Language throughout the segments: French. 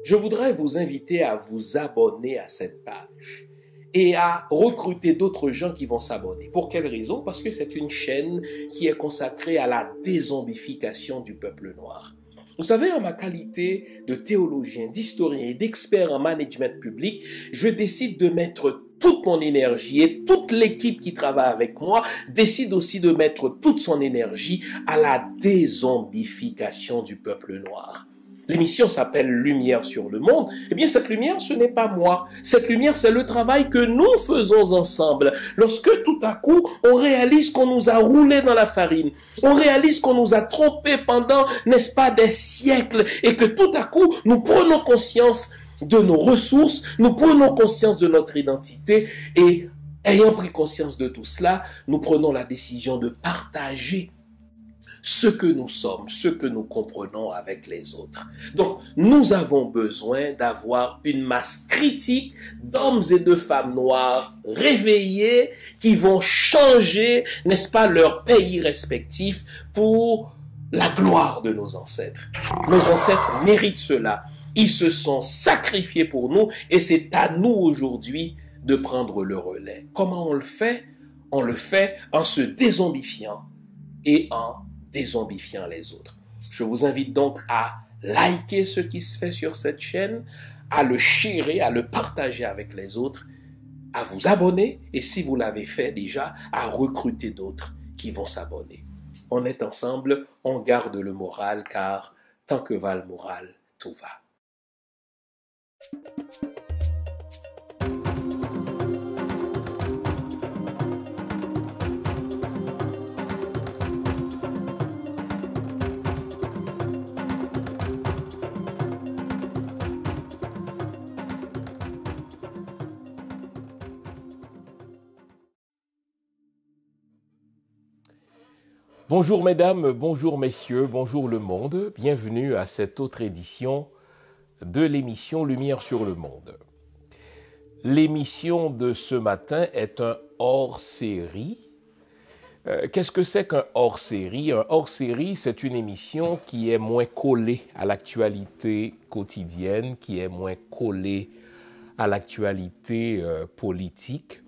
je voudrais vous inviter à vous abonner à cette page et à recruter d'autres gens qui vont s'abonner. Pour quelle raison? Parce que c'est une chaîne qui est consacrée à la dézombification du peuple noir. Vous savez, en ma qualité de théologien, d'historien et d'expert en management public, je décide de mettre toute mon énergie et toute l'équipe qui travaille avec moi décide aussi de mettre toute son énergie à la dézombification du peuple noir. L'émission s'appelle Lumière sur le monde. Eh bien, cette lumière, ce n'est pas moi. Cette lumière, c'est le travail que nous faisons ensemble. Lorsque tout à coup, on réalise qu'on nous a roulé dans la farine, on réalise qu'on nous a trompés pendant, n'est-ce pas, des siècles, et que tout à coup, nous prenons conscience de nos ressources, nous prenons conscience de notre identité, et ayant pris conscience de tout cela, nous prenons la décision de partager ce que nous sommes, ce que nous comprenons avec les autres. Donc, nous avons besoin d'avoir une masse critique d'hommes et de femmes noirs réveillés qui vont changer, n'est-ce pas, leur pays respectif pour la gloire de nos ancêtres. Nos ancêtres méritent cela. Ils se sont sacrifiés pour nous et c'est à nous aujourd'hui de prendre le relais. Comment on le fait? On le fait en se dézombifiant et en dézombifiant les autres. Je vous invite donc à liker ce qui se fait sur cette chaîne, à le sharer, à le partager avec les autres, à vous abonner et si vous l'avez fait déjà, à recruter d'autres qui vont s'abonner. On est ensemble, on garde le moral car tant que va le moral, tout va. Bonjour mesdames, bonjour messieurs, bonjour le monde. Bienvenue à cette autre édition de l'émission Lumière sur le monde. L'émission de ce matin est un hors-série. Qu'est-ce que c'est qu'un hors-série? Un hors-série, c'est une émission qui est moins collée à l'actualité quotidienne, qui est moins collée à l'actualité politique.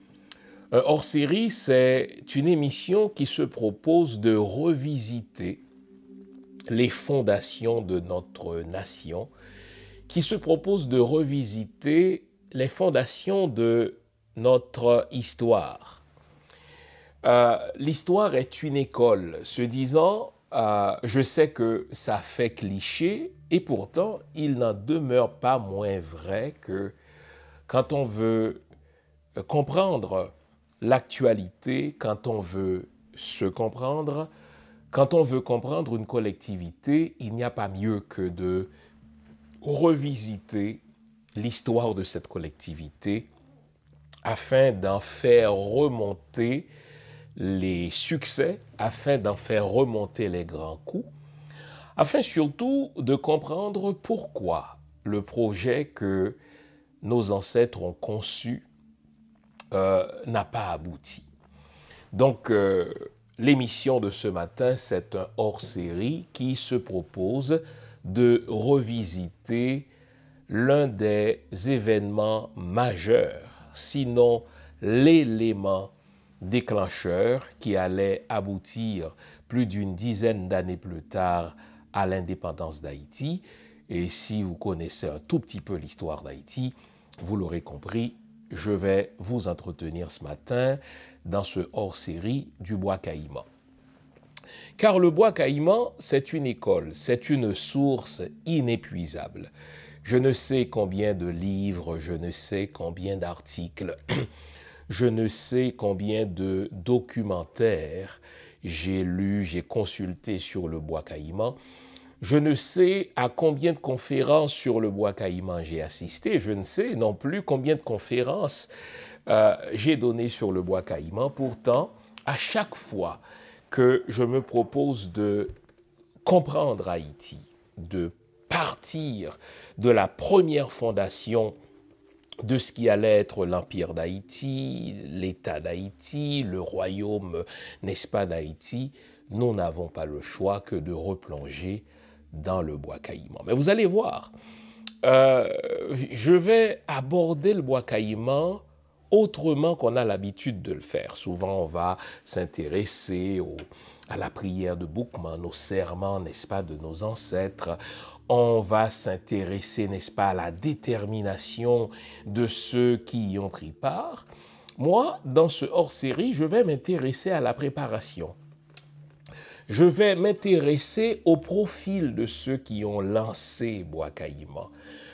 Un hors-série, c'est une émission qui se propose de revisiter les fondations de notre nation, qui se propose de revisiter les fondations de notre histoire. L'histoire est une école. Se disant, je sais que ça fait cliché, et pourtant, il n'en demeure pas moins vrai que quand on veut comprendre l'actualité, quand on veut se comprendre, quand on veut comprendre une collectivité, il n'y a pas mieux que de revisiter l'histoire de cette collectivité afin d'en faire remonter les succès, afin d'en faire remonter les grands coups, afin surtout de comprendre pourquoi le projet que nos ancêtres ont conçu n'a pas abouti. Donc, l'émission de ce matin, c'est un hors-série qui se propose de revisiter l'un des événements majeurs, sinon l'élément déclencheur qui allait aboutir plus d'une dizaine d'années plus tard à l'indépendance d'Haïti. Et si vous connaissez un tout petit peu l'histoire d'Haïti, vous l'aurez compris, je vais vous entretenir ce matin dans ce hors-série du bois caïman. Car le bois caïman, c'est une école, c'est une source inépuisable. Je ne sais combien de livres, je ne sais combien d'articles, je ne sais combien de documentaires j'ai lus, j'ai consulté sur le bois caïman. Je ne sais à combien de conférences sur le bois caïman j'ai assisté. Je ne sais non plus combien de conférences j'ai données sur le bois caïman. Pourtant, à chaque fois que je me propose de comprendre Haïti, de partir de la première fondation de ce qui allait être l'Empire d'Haïti, l'État d'Haïti, le royaume, n'est-ce pas, d'Haïti, nous n'avons pas le choix que de replonger dans le bois caïman. Mais vous allez voir, Je vais aborder le bois caïman autrement qu'on a l'habitude de le faire. Souvent, on va s'intéresser à la prière de Boukman, aux serments, n'est-ce pas, de nos ancêtres. On va s'intéresser, n'est-ce pas, à la détermination de ceux qui y ont pris part. Moi, dans ce hors-série, je vais m'intéresser à la préparation. Je vais m'intéresser au profil de ceux qui ont lancé Bois Caïman.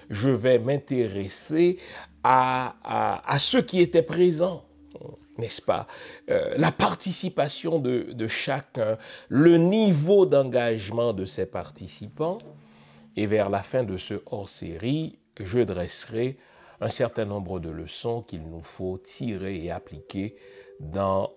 Je vais m'intéresser à ceux qui étaient présents, n'est-ce pas? La participation de chacun, le niveau d'engagement de ces participants. Et vers la fin de ce hors-série, je dresserai un certain nombre de leçons qu'il nous faut tirer et appliquer dans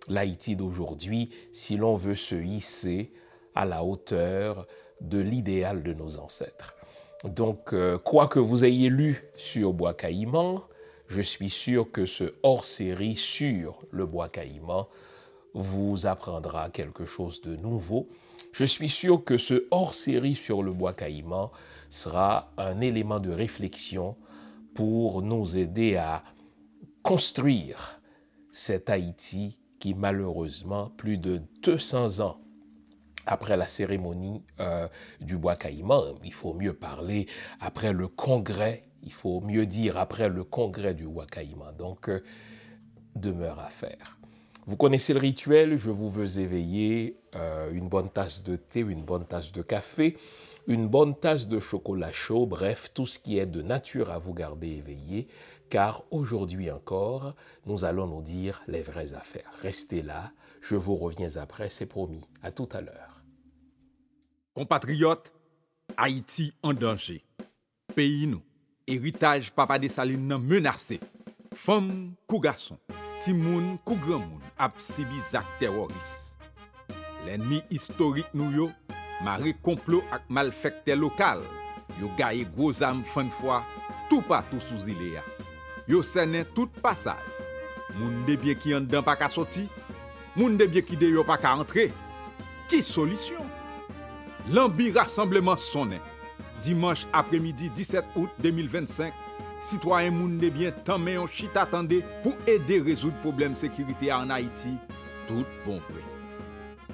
l'Haïti d'aujourd'hui si l'on veut se hisser à la hauteur de l'idéal de nos ancêtres. Donc, quoi que vous ayez lu sur Bois Caïman, je suis sûr que ce hors-série sur le Bois Caïman vous apprendra quelque chose de nouveau. Je suis sûr que ce hors-série sur le Bois Caïman sera un élément de réflexion pour nous aider à construire cet Haïti qui, malheureusement, plus de 200 ans après la cérémonie du Bois Caïman, il faut mieux parler après le congrès, il faut mieux dire après le congrès du Bois Caïman. Donc, demeure à faire. Vous connaissez le rituel, je vous veux éveiller une bonne tasse de thé, une bonne tasse de café, une bonne tasse de chocolat chaud, bref, tout ce qui est de nature à vous garder éveillé, car aujourd'hui encore, nous allons nous dire les vraies affaires. Restez là, je vous reviens après, c'est promis. À tout à l'heure. Compatriotes, Haïti en danger. Pays nous, héritage Papa Dessalines nan menacé. Femme kou garçon, ti moun kou grand moun ap sibi zak terroriste. L'ennemi historique nou yo, maré complot ak malfecté local, yo gaye gros âme fan fois tout partout sous île ya. Yo sene tout passage. Moun de bien qui en dedans pas ka sorti, moun de bien qui de yo pas ka entrer. Qui solution? L'ambi rassemblement sonné. Dimanche après-midi 17 août 2025, citoyens moun de bien tant mais on chit attendait pour aider résoudre problème sécurité en Haïti, tout bon vrai.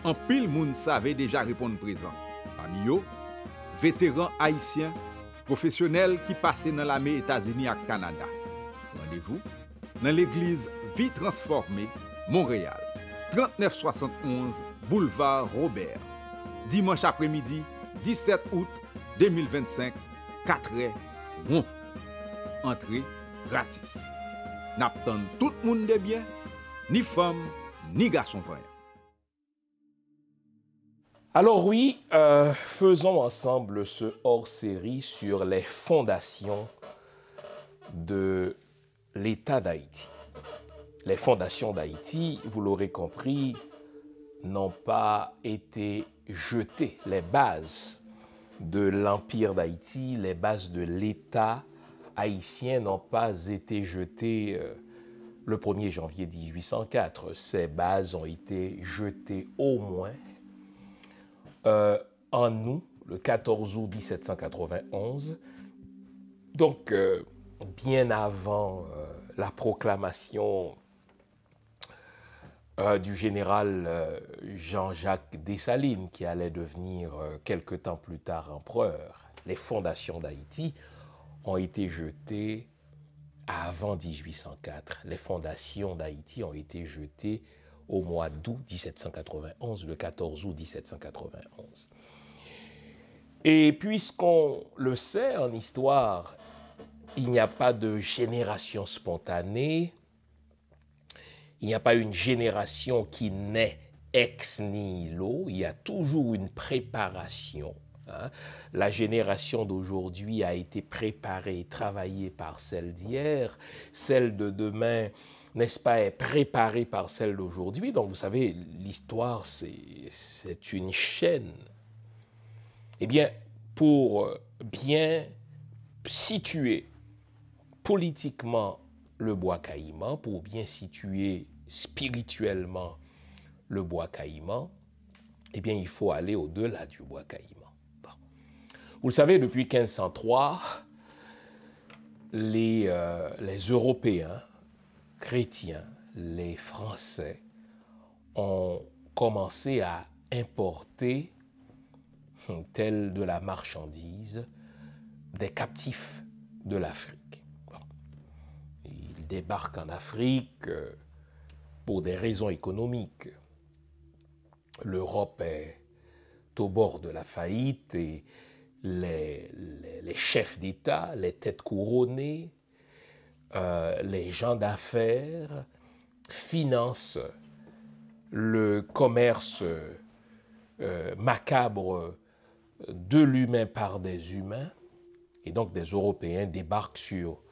En pile moun savait déjà répondre présent. Parmi eux, vétérans haïtiens, professionnels qui passaient dans l'armée États-Unis et Canada. Rendez-vous dans l'église Vie Transformée, Montréal, 3971 boulevard Robert. Dimanche après-midi, 17 août 2025, 4h, rond. Entrée gratis. N'attend tout le monde de bien, ni femme, ni garçon voyant. Alors oui, faisons ensemble ce hors-série sur les fondations de l'État d'Haïti. Les fondations d'Haïti, vous l'aurez compris, n'ont pas été jetées. Les bases de l'Empire d'Haïti, les bases de l'État haïtien n'ont pas été jetées le 1er janvier 1804. Ces bases ont été jetées au moins en août, le 14 août 1791, donc bien avant la proclamation du général Jean-Jacques Dessalines, qui allait devenir quelque temps plus tard empereur. Les fondations d'Haïti ont été jetées avant 1804. Les fondations d'Haïti ont été jetées au mois d'août 1791, le 14 août 1791. Et puisqu'on le sait en histoire, il n'y a pas de génération spontanée, il n'y a pas une génération qui naît ex nihilo, il y a toujours une préparation. La génération d'aujourd'hui a été préparée, travaillée par celle d'hier, celle de demain, n'est-ce pas, est préparée par celle d'aujourd'hui. Donc vous savez, l'histoire, c'est une chaîne. Eh bien, pour bien situer politiquement le Bois Caïman, pour bien situer spirituellement le Bois Caïman, eh bien, il faut aller au-delà du Bois Caïman. Bon. Vous le savez, depuis 1503, les Européens chrétiens, les Français, ont commencé à importer, telle de la marchandise, des captifs de l'Afrique. Ils débarquent en Afrique pour des raisons économiques. L'Europe est au bord de la faillite et les chefs d'État, les têtes couronnées, les gens d'affaires financent le commerce macabre de l'humain par des humains. Et donc des Européens débarquent sur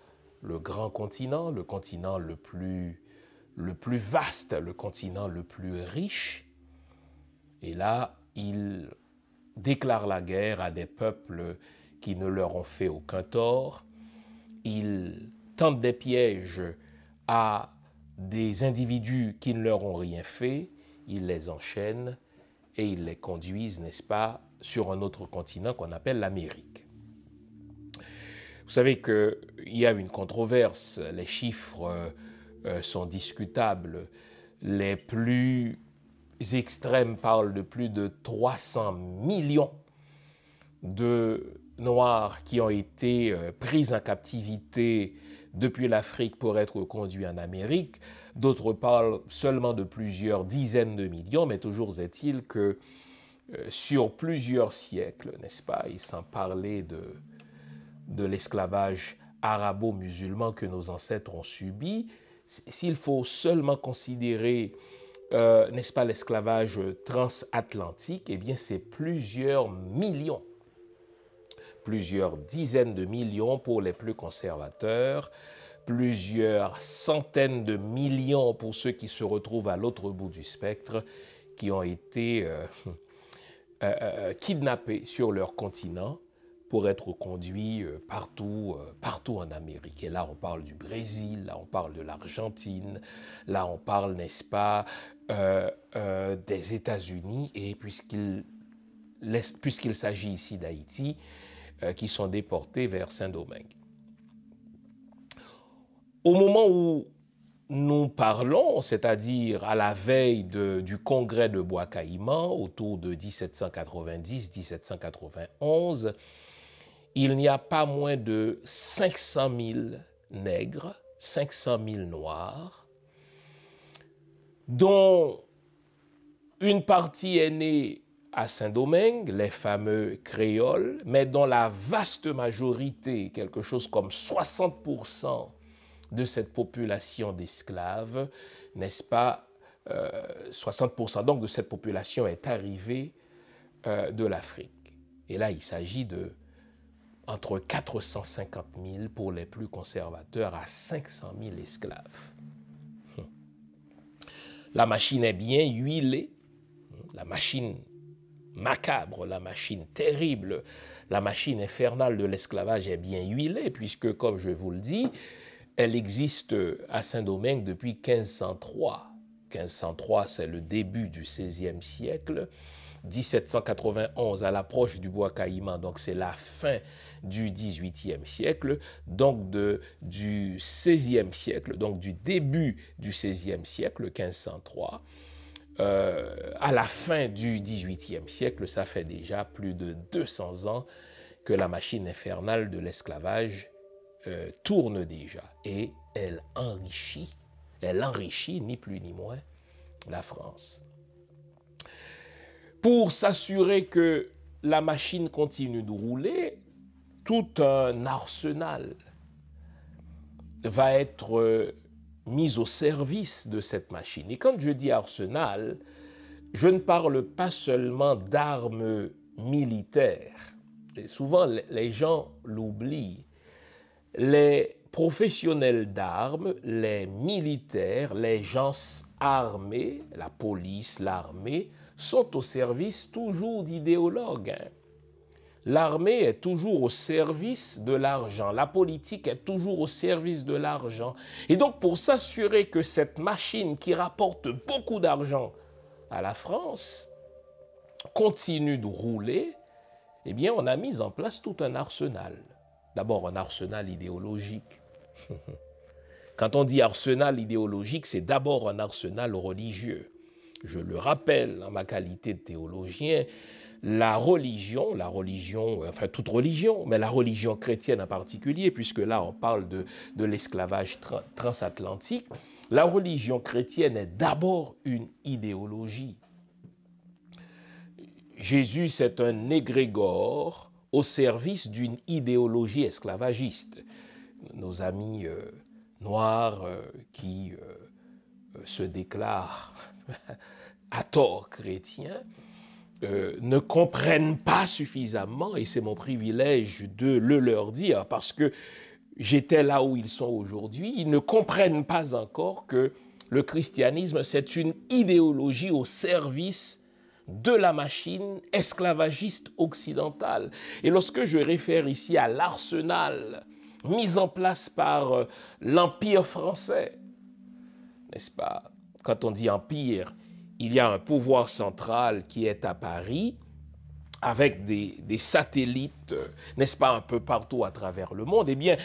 le grand continent, le continent le plus vaste, le continent le plus riche. Et là, ils déclarent la guerre à des peuples qui ne leur ont fait aucun tort. Ils tentent des pièges à des individus qui ne leur ont rien fait. Ils les enchaînent et ils les conduisent, n'est-ce pas, sur un autre continent qu'on appelle l'Amérique. Vous savez qu'il y a une controverse, les chiffres sont discutables. Les plus extrêmes parlent de plus de 300 millions de Noirs qui ont été pris en captivité depuis l'Afrique pour être conduits en Amérique. D'autres parlent seulement de plusieurs dizaines de millions, mais toujours est-il que sur plusieurs siècles, n'est-ce pas, et sans parler de l'esclavage arabo-musulman que nos ancêtres ont subi, s'il faut seulement considérer, n'est-ce pas, l'esclavage transatlantique, eh bien c'est plusieurs millions, plusieurs dizaines de millions pour les plus conservateurs, plusieurs centaines de millions pour ceux qui se retrouvent à l'autre bout du spectre, qui ont été kidnappés sur leur continent pour être conduits partout en Amérique. Et là, on parle du Brésil, là, on parle de l'Argentine, là, on parle, n'est-ce pas, des États-Unis, et puisqu'il s'agit ici d'Haïti, qui sont déportés vers Saint-Domingue. Au moment où nous parlons, c'est-à-dire à la veille du congrès de Bois-Caïman, autour de 1790-1791, il n'y a pas moins de 500 000 nègres, 500 000 noirs, dont une partie est née à Saint-Domingue, les fameux créoles, mais dont la vaste majorité, quelque chose comme 60% de cette population d'esclaves, n'est-ce pas, 60% donc de cette population est arrivée de l'Afrique. Et là, il s'agit de entre 450 000 pour les plus conservateurs à 500 000 esclaves. La machine est bien huilée, la machine macabre, la machine terrible, la machine infernale de l'esclavage est bien huilée, puisque, comme je vous le dis, elle existe à Saint-Domingue depuis 1503. 1503, c'est le début du XVIe siècle. 1791, à l'approche du Bois-Caïman, donc c'est la fin du XVIIIe siècle, donc du XVIe siècle, donc du début du XVIe siècle, 1503. À la fin du XVIIIe siècle, ça fait déjà plus de 200 ans que la machine infernale de l'esclavage tourne déjà, et elle enrichit ni plus ni moins la France. Pour s'assurer que la machine continue de rouler, tout un arsenal va être mis au service de cette machine. Et quand je dis arsenal, je ne parle pas seulement d'armes militaires. Et souvent, les gens l'oublient. Les professionnels d'armes, les militaires, les gens armés, la police, l'armée, sont au service toujours d'idéologues. L'armée est toujours au service de l'argent. La politique est toujours au service de l'argent. Et donc, pour s'assurer que cette machine qui rapporte beaucoup d'argent à la France continue de rouler, eh bien, on a mis en place tout un arsenal. D'abord, un arsenal idéologique. Quand on dit arsenal idéologique, c'est d'abord un arsenal religieux. Je le rappelle, en ma qualité de théologien, la religion, enfin toute religion, mais la religion chrétienne en particulier, puisque là on parle de l'esclavage transatlantique, la religion chrétienne est d'abord une idéologie. Jésus, c'est un égrégore au service d'une idéologie esclavagiste. Nos amis noirs qui se déclarent à tort chrétiens ne comprennent pas suffisamment, et c'est mon privilège de le leur dire, parce que j'étais là où ils sont aujourd'hui, ils ne comprennent pas encore que le christianisme, c'est une idéologie au service de la machine esclavagiste occidentale. Et lorsque je réfère ici à l'arsenal mis en place par l'Empire français, n'est-ce pas? Quand on dit empire, il y a un pouvoir central qui est à Paris, avec des satellites, n'est-ce pas, un peu partout à travers le monde. Eh bien,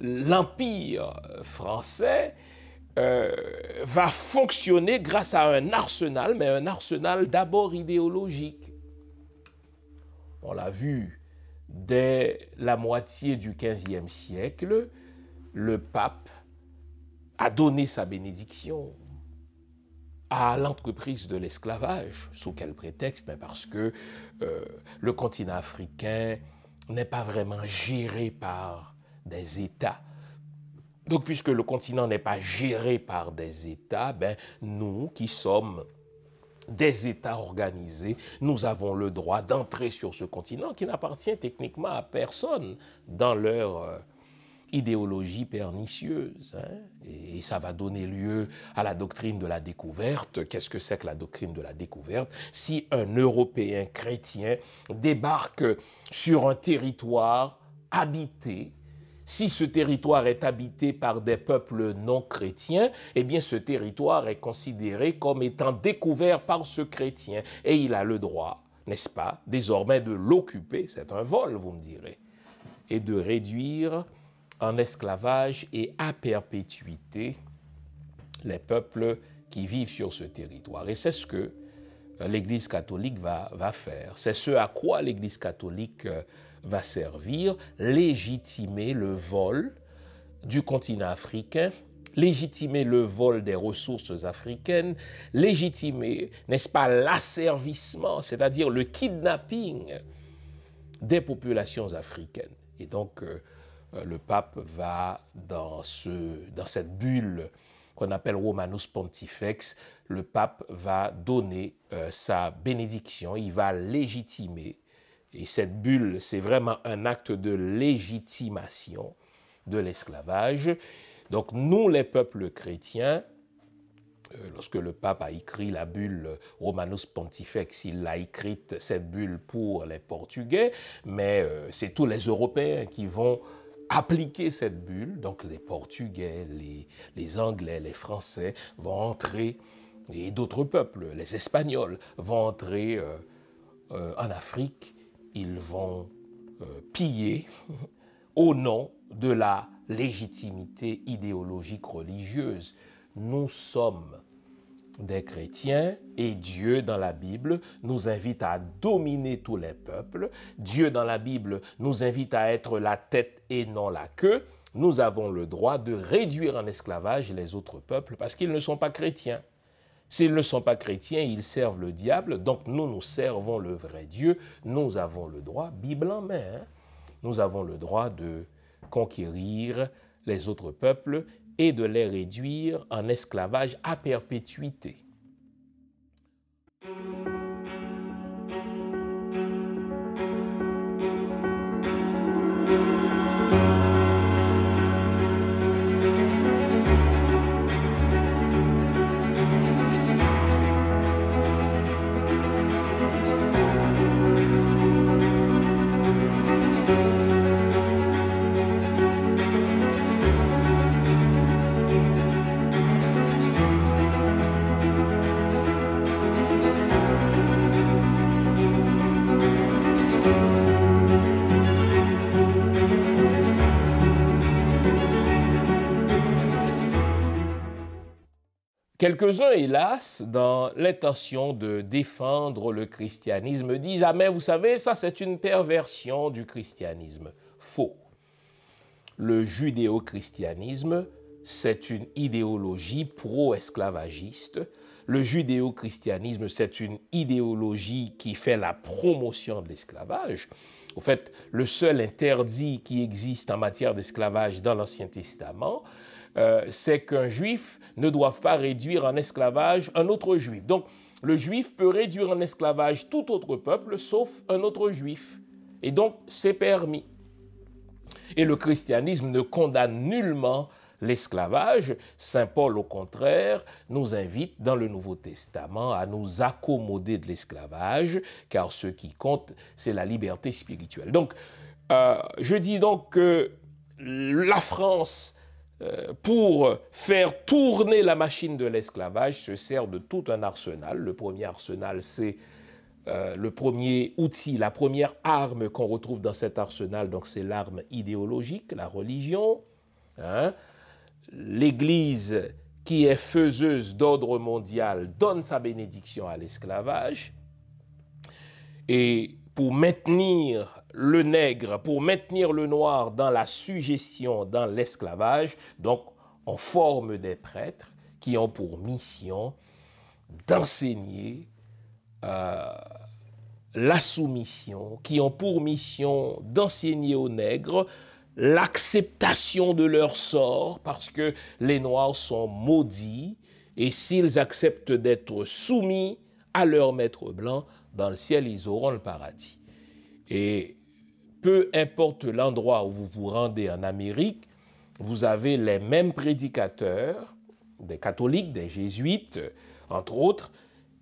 l'Empire français va fonctionner grâce à un arsenal, mais un arsenal d'abord idéologique. On l'a vu dès la moitié du XVe siècle, le pape a donné sa bénédiction à l'entreprise de l'esclavage. Sous quel prétexte? Mais parce que le continent africain n'est pas vraiment géré par des États. Donc, puisque le continent n'est pas géré par des États, ben, nous qui sommes des États organisés, nous avons le droit d'entrer sur ce continent qui n'appartient techniquement à personne dans leur idéologie pernicieuse. Hein? Et ça va donner lieu à la doctrine de la découverte. Qu'est-ce que c'est que la doctrine de la découverte? Si un Européen chrétien débarque sur un territoire habité, si ce territoire est habité par des peuples non chrétiens, eh bien ce territoire est considéré comme étant découvert par ce chrétien. Et il a le droit, n'est-ce pas, désormais de l'occuper, c'est un vol, vous me direz, et de réduire en esclavage et à perpétuité les peuples qui vivent sur ce territoire. Et c'est ce que l'Église catholique va faire. C'est ce à quoi l'Église catholique va servir, légitimer le vol du continent africain, légitimer le vol des ressources africaines, légitimer, n'est-ce pas, l'asservissement, c'est-à-dire le kidnapping des populations africaines. Et donc, le pape va dans cette bulle qu'on appelle Romanus Pontifex, le pape va donner sa bénédiction, il va légitimer. Et cette bulle, c'est vraiment un acte de légitimation de l'esclavage. Donc nous, les peuples chrétiens, lorsque le pape a écrit la bulle Romanus Pontifex, il l'a écrite, cette bulle, pour les Portugais, mais c'est tous les Européens qui vont appliquer cette bulle. Donc les Portugais, les Anglais, les Français vont entrer, et d'autres peuples, les Espagnols, vont entrer en Afrique. Ils vont piller au nom de la légitimité idéologique religieuse. Nous sommes des chrétiens et Dieu, dans la Bible, nous invite à dominer tous les peuples. Dieu, dans la Bible, nous invite à être la tête et non la queue. Nous avons le droit de réduire en esclavage les autres peuples parce qu'ils ne sont pas chrétiens. S'ils ne sont pas chrétiens, ils servent le diable, donc nous servons le vrai Dieu. Nous avons le droit, Bible en main, hein, nous avons le droit de conquérir les autres peuples et de les réduire en esclavage à perpétuité. Quelques-uns, hélas, dans l'intention de défendre le christianisme, disent « Ah mais vous savez, ça c'est une perversion du christianisme ». Faux. Le judéo-christianisme, c'est une idéologie pro-esclavagiste. Le judéo-christianisme, c'est une idéologie qui fait la promotion de l'esclavage. En fait, le seul interdit qui existe en matière d'esclavage dans l'Ancien Testament, c'est qu'un juif ne doive pas réduire en esclavage un autre juif. Donc, le juif peut réduire en esclavage tout autre peuple, sauf un autre juif. Et donc, c'est permis. Et le christianisme ne condamne nullement l'esclavage. Saint Paul, au contraire, nous invite dans le Nouveau Testament à nous accommoder de l'esclavage, car ce qui compte, c'est la liberté spirituelle. Donc, je dis donc que la France, pour faire tourner la machine de l'esclavage, se sert de tout un arsenal. Le premier arsenal, c'est le premier outil, la première arme qu'on retrouve dans cet arsenal, donc c'est l'arme idéologique, la religion. Hein? L'Église, qui est faiseuse d'ordre mondial, donne sa bénédiction à l'esclavage. Et pour maintenir le nègre, pour maintenir le noir dans la suggestion, dans l'esclavage, donc on forme des prêtres qui ont pour mission d'enseigner la soumission, qui ont pour mission d'enseigner aux nègres l'acceptation de leur sort, parce que les Noirs sont maudits, et s'ils acceptent d'être soumis à leur maître blanc, dans le ciel, ils auront le paradis. Et peu importe l'endroit où vous vous rendez en Amérique, vous avez les mêmes prédicateurs, des catholiques, des jésuites, entre autres,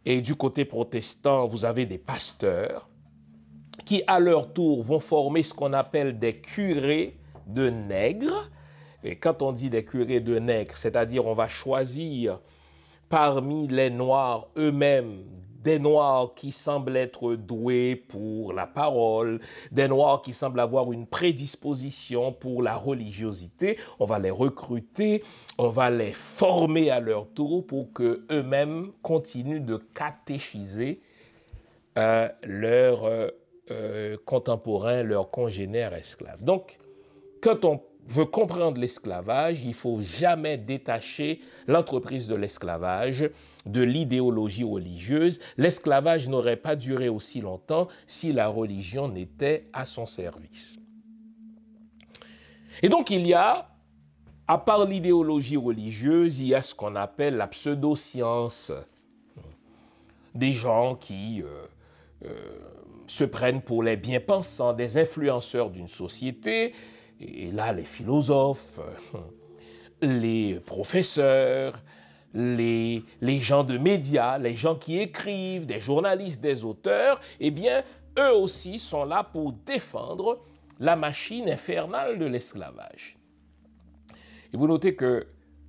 et du côté protestant, vous avez des pasteurs qui, à leur tour, vont former ce qu'on appelle des curés de nègres. Et quand on dit des curés de nègres, c'est-à-dire on va choisir parmi les Noirs eux-mêmes des Noirs qui semblent être doués pour la parole, des Noirs qui semblent avoir une prédisposition pour la religiosité. On va les recruter, on va les former à leur tour pour qu'eux-mêmes continuent de catéchiser leurs contemporains, leurs congénères esclaves. Donc, quand on veut comprendre l'esclavage, il ne faut jamais détacher l'entreprise de l'esclavage de l'idéologie religieuse. L'esclavage n'aurait pas duré aussi longtemps si la religion n'était à son service. Et donc il y a, à part l'idéologie religieuse, il y a ce qu'on appelle la pseudo-science. Des gens qui se prennent pour les bien-pensants, des influenceurs d'une société. Et là, les philosophes, les professeurs, les gens de médias, les gens qui écrivent, des journalistes, des auteurs, eh bien, eux aussi sont là pour défendre la machine infernale de l'esclavage. Et vous notez que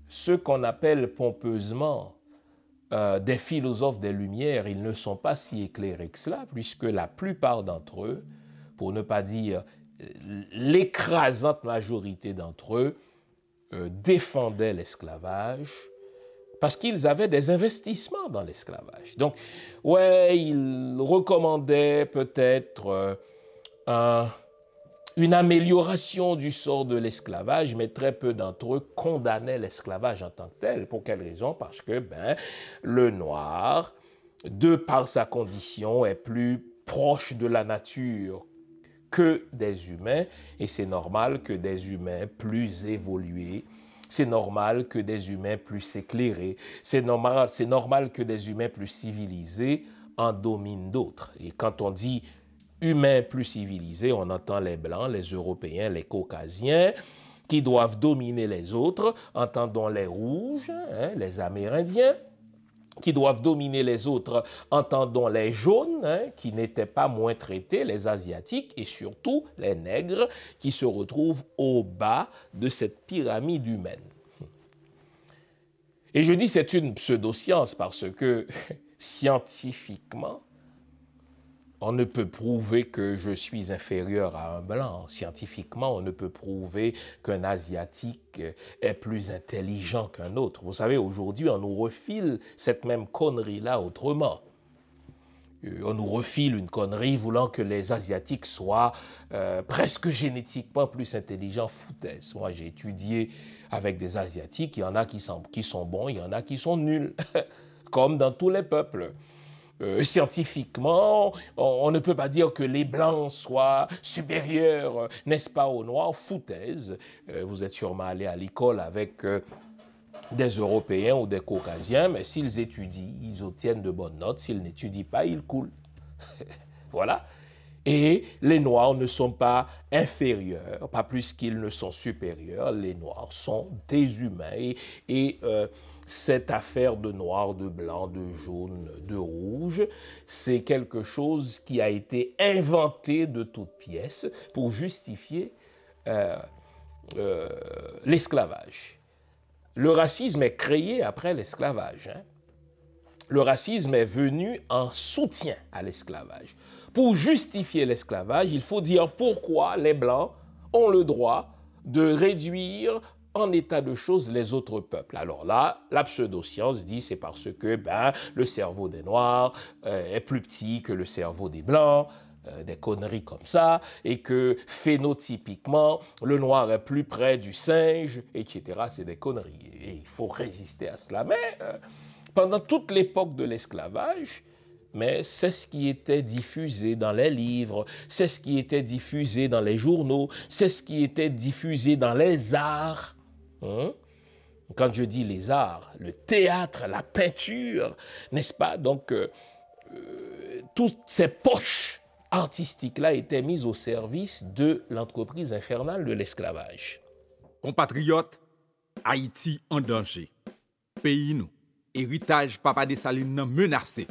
ceux qu'on appelle pompeusement des philosophes des Lumières, ils ne sont pas si éclairés que cela, puisque la plupart d'entre eux, pour ne pas dire l'écrasante majorité d'entre eux, défendaient l'esclavage parce qu'ils avaient des investissements dans l'esclavage. Donc, ouais, ils recommandaient peut-être une amélioration du sort de l'esclavage, mais très peu d'entre eux condamnaient l'esclavage en tant que tel. Pour quelle raison? Parce que le noir, de par sa condition, est plus proche de la nature que des humains, et c'est normal que des humains plus évolués, c'est normal que des humains plus éclairés, c'est normal que des humains plus civilisés en dominent d'autres. Et quand on dit humains plus civilisés, on entend les Blancs, les Européens, les Caucasiens, qui doivent dominer les autres, entendons les Rouges, les Amérindiens, qui doivent dominer les autres, entendons les jaunes, qui n'étaient pas moins traités, les asiatiques, et surtout les nègres, qui se retrouvent au bas de cette pyramide humaine. Et je dis c'est une pseudo-science parce que, scientifiquement, On ne peut prouver que je suis inférieur à un blanc. Scientifiquement, on ne peut prouver qu'un asiatique est plus intelligent qu'un autre. Vous savez, aujourd'hui, on nous refile cette même connerie-là autrement. On nous refile une connerie voulant que les asiatiques soient presque génétiquement plus intelligents. Foutaise. Moi, j'ai étudié avec des asiatiques. Il y en a qui sont bons, il y en a qui sont nuls, comme dans tous les peuples. Scientifiquement, on ne peut pas dire que les blancs soient supérieurs, n'est-ce pas, aux noirs. Foutaise. Vous êtes sûrement allé à l'école avec des Européens ou des Caucasiens, mais s'ils étudient, ils obtiennent de bonnes notes. S'ils n'étudient pas, ils coulent. Voilà. Et les noirs ne sont pas inférieurs, pas plus qu'ils ne sont supérieurs. Les noirs sont des humains. Et cette affaire de noir, de blanc, de jaune, de rouge, c'est quelque chose qui a été inventé de toutes pièces pour justifier l'esclavage. Le racisme est créé après l'esclavage. Hein. Le racisme est venu en soutien à l'esclavage. Pour justifier l'esclavage, il faut dire pourquoi les Blancs ont le droit de réduire en état de choses les autres peuples. Alors là, la pseudoscience dit c'est parce que le cerveau des Noirs est plus petit que le cerveau des Blancs, des conneries comme ça, et que phénotypiquement, le noir est plus près du singe, etc. C'est des conneries. Et il faut résister à cela. Mais pendant toute l'époque de l'esclavage, mais c'est ce qui était diffusé dans les livres, c'est ce qui était diffusé dans les journaux, c'est ce qui était diffusé dans les arts. Quand je dis les arts, le théâtre, la peinture, n'est-ce pas? Donc, toutes ces poches artistiques-là étaient mises au service de l'entreprise infernale de l'esclavage. Compatriotes, Haïti en danger. Pays nous, héritage Papa Dessalines menacé.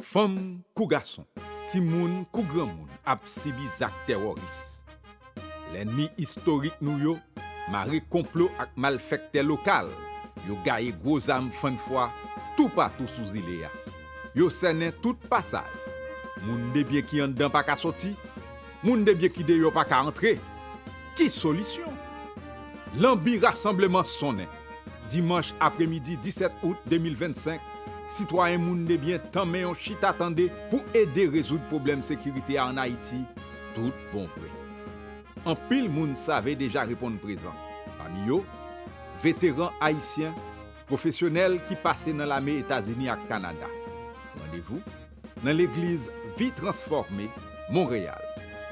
Femmes, kou garçon, ti moun, kou grand moun, ap sibi zak terroriste. L'ennemi historique nous yo, maré complot ak malfecté local, yo gaye gros âme fan fois, tout partout sous île ya. Yo sene tout passage. Moun de bien qui en dedans pas ka sorti, moun de bien qui de yo pas ka entrer. Qui solution? L'ambi rassemblement sonné. Dimanche après-midi 17 août 2025, citoyens moun de bien tant mais on chit attendait pour aider résoudre problème sécurité en Haïti, tout bon vrai. En pile moun savait déjà répondre présent. Parmi eux, vétérans haïtiens, professionnels qui passaient dans l'armée États-Unis et Canada. Rendez-vous dans l'église Vie Transformée, Montréal,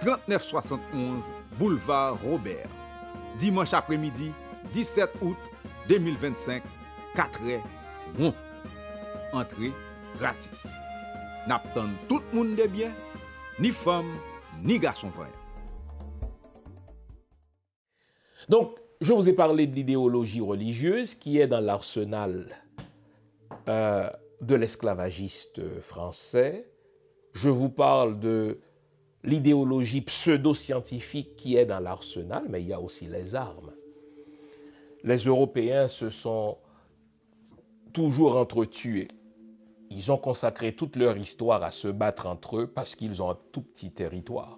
3971 boulevard Robert. Dimanche après-midi, 17 août 2025, 4h, rond. Entrée gratis. N'attend tout le monde de bien, ni femme, ni garçon voyant. Donc, je vous ai parlé de l'idéologie religieuse qui est dans l'arsenal de l'esclavagiste français. Je vous parle de l'idéologie pseudo-scientifique qui est dans l'arsenal, mais il y a aussi les armes. Les Européens se sont toujours entretués. Ils ont consacré toute leur histoire à se battre entre eux parce qu'ils ont un tout petit territoire.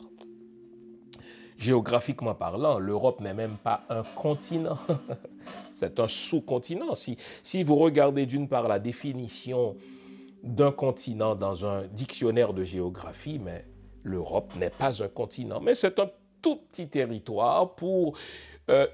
Géographiquement parlant, l'Europe n'est même pas un continent, c'est un sous-continent. Si vous regardez d'une part la définition d'un continent dans un dictionnaire de géographie, mais l'Europe n'est pas un continent, mais c'est un tout petit territoire pour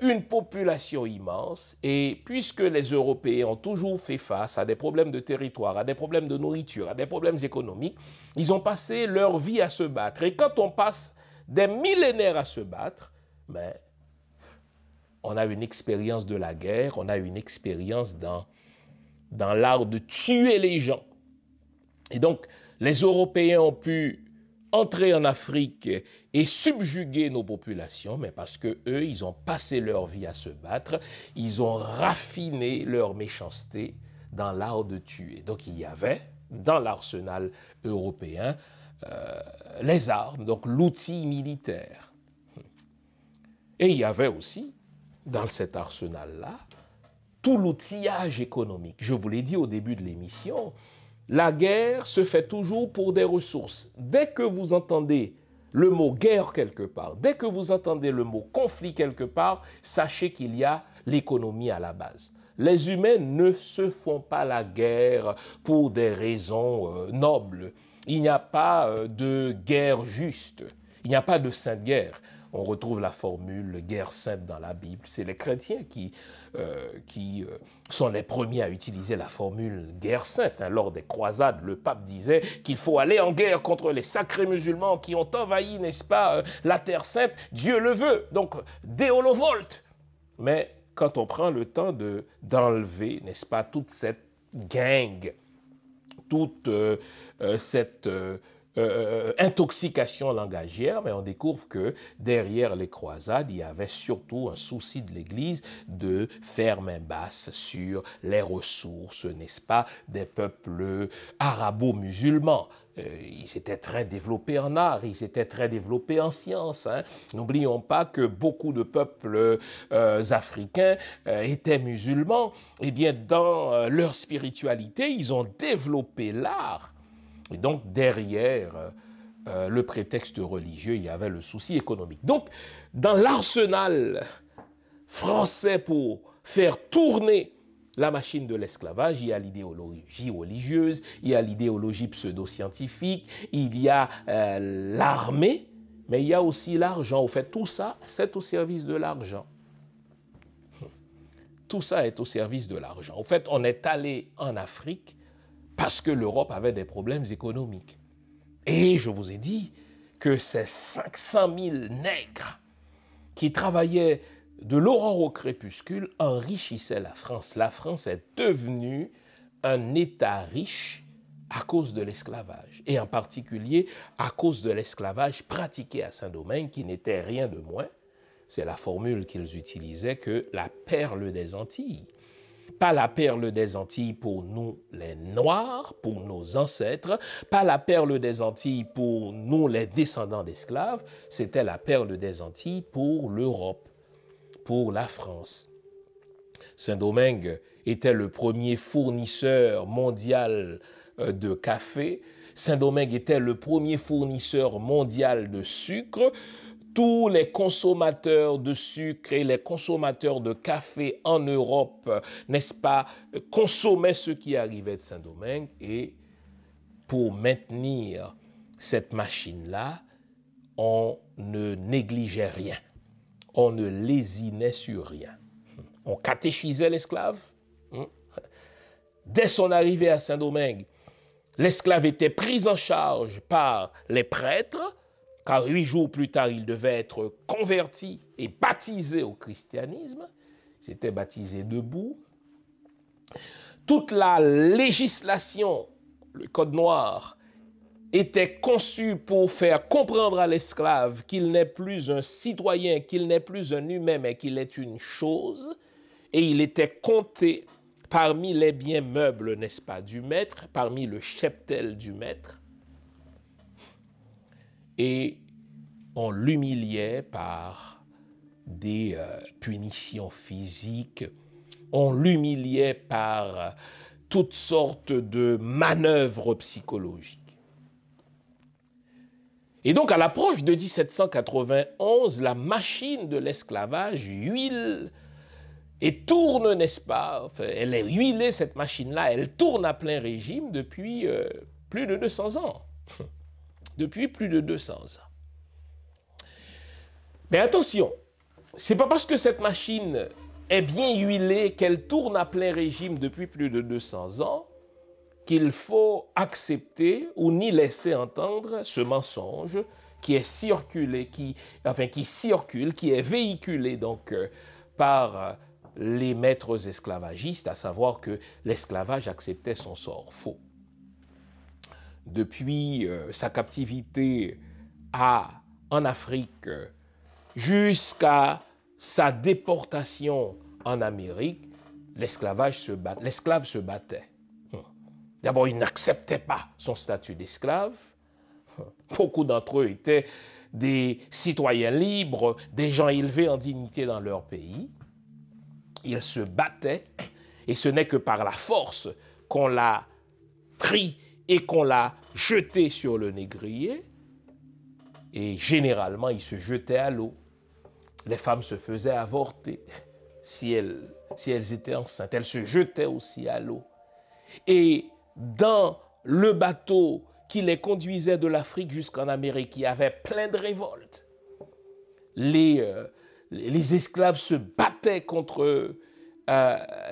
une population immense. Et puisque les Européens ont toujours fait face à des problèmes de territoire, à des problèmes de nourriture, à des problèmes économiques, ils ont passé leur vie à se battre. Et quand on passe des millénaires à se battre, mais on a une expérience de la guerre, on a une expérience dans l'art de tuer les gens. Et donc, les Européens ont pu entrer en Afrique et subjuguer nos populations, mais parce que eux, ils ont passé leur vie à se battre, ils ont raffiné leur méchanceté dans l'art de tuer. Donc, il y avait dans l'arsenal européen les armes, donc l'outil militaire. Et il y avait aussi, dans cet arsenal-là, tout l'outillage économique. Je vous l'ai dit au début de l'émission, La guerre se fait toujours pour des ressources. Dès que vous entendez le mot guerre quelque part, dès que vous entendez le mot conflit quelque part, sachez qu'il y a l'économie à la base. Les humains ne se font pas la guerre pour des raisons nobles. Il n'y a pas de guerre juste. Il n'y a pas de sainte guerre. On retrouve la formule guerre sainte dans la Bible. C'est les chrétiens qui sont les premiers à utiliser la formule guerre sainte. Lors des croisades, le pape disait qu'il faut aller en guerre contre les sacrés musulmans qui ont envahi, n'est-ce pas, la terre sainte. Dieu le veut. Donc, Deo volte. Mais quand on prend le temps d'enlever, n'est-ce pas, toute cette gang, toute cette intoxication langagière, mais on découvre que derrière les croisades, il y avait surtout un souci de l'Église de faire main basse sur les ressources, n'est-ce pas, des peuples arabo-musulmans. Ils étaient très développés en art, ils étaient très développés en sciences. N'oublions pas que beaucoup de peuples africains étaient musulmans. Eh bien, dans leur spiritualité, ils ont développé l'art. Et donc, derrière le prétexte religieux, il y avait le souci économique. Donc, dans l'arsenal français pour faire tourner la machine de l'esclavage, il y a l'idéologie religieuse, il y a l'idéologie pseudo-scientifique, il y a l'armée, mais il y a aussi l'argent. Au fait, tout ça, c'est au service de l'argent. Tout ça est au service de l'argent. En fait, on est allé en Afrique parce que l'Europe avait des problèmes économiques. Et je vous ai dit que ces 500 000 nègres qui travaillaient de l'aurore au crépuscule enrichissaient la France. La France est devenue un État riche à cause de l'esclavage, et en particulier à cause de l'esclavage pratiqué à Saint-Domingue, qui n'était rien de moins, c'est la formule qu'ils utilisaient, que la perle des Antilles. Pas la perle des Antilles pour nous les Noirs, pour nos ancêtres, pas la perle des Antilles pour nous les descendants d'esclaves, c'était la perle des Antilles pour l'Europe, pour la France. Saint-Domingue était le premier fournisseur mondial de café. Saint-Domingue était le premier fournisseur mondial de sucre. Tous les consommateurs de sucre et les consommateurs de café en Europe, n'est-ce pas, consommaient ce qui arrivait de Saint-Domingue. Et pour maintenir cette machine-là, on ne négligeait rien. On ne lésinait sur rien. On catéchisait l'esclave. Dès son arrivée à Saint-Domingue, l'esclave était pris en charge par les prêtres, car 8 jours plus tard, il devait être converti et baptisé au christianisme. Il s'était baptisé debout. Toute la législation, le Code noir, était conçu pour faire comprendre à l'esclave qu'il n'est plus un citoyen, qu'il n'est plus un humain, mais qu'il est une chose. Et il était compté parmi les biens meubles, n'est-ce pas, du maître, parmi le cheptel du maître. Et on l'humiliait par des punitions physiques, on l'humiliait par toutes sortes de manœuvres psychologiques. Et donc, à l'approche de 1791, la machine de l'esclavage huile et tourne, n'est-ce pas? Enfin, elle est huilée, cette machine-là, elle tourne à plein régime depuis plus de 200 ans. Depuis plus de 200 ans. Mais attention, ce n'est pas parce que cette machine est bien huilée, qu'elle tourne à plein régime depuis plus de 200 ans, qu'il faut accepter ou ni laisser entendre ce mensonge qui est circulé, qui circule, qui est véhiculé donc par les maîtres esclavagistes, à savoir que l'esclavage acceptait son sort. Faux. Depuis sa captivité en Afrique jusqu'à sa déportation en Amérique, l'esclave se battait. D'abord, il n'acceptait pas son statut d'esclave. Beaucoup d'entre eux étaient des citoyens libres, des gens élevés en dignité dans leur pays. Ils se battaient, et ce n'est que par la force qu'on l'a pris et qu'on l'a jeté sur le négrier. Et généralement, il se jetait à l'eau. Les femmes se faisaient avorter si elles étaient enceintes. Elles se jetaient aussi à l'eau. Et dans le bateau qui les conduisait de l'Afrique jusqu'en Amérique, il y avait plein de révoltes. Les esclaves se battaient contre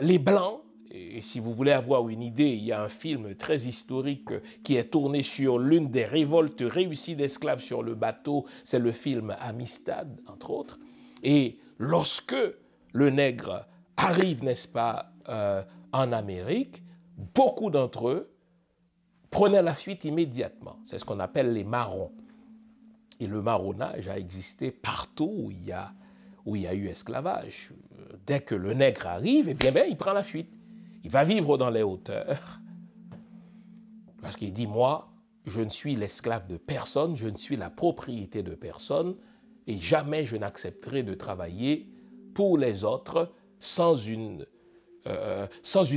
les Blancs. Et si vous voulez avoir une idée, il y a un film très historique qui est tourné sur l'une des révoltes réussies d'esclaves sur le bateau. C'est le film Amistad, entre autres. Et lorsque le nègre arrive, n'est-ce pas, en Amérique, beaucoup d'entre eux prenaient la fuite immédiatement. C'est ce qu'on appelle les marrons. Et le marronnage a existé partout où il y a eu esclavage. Dès que le nègre arrive, eh bien, il prend la fuite. Il va vivre dans les hauteurs. Parce qu'il dit, moi, je ne suis l'esclave de personne, je ne suis la propriété de personne, et jamais je n'accepterai de travailler pour les autres sans une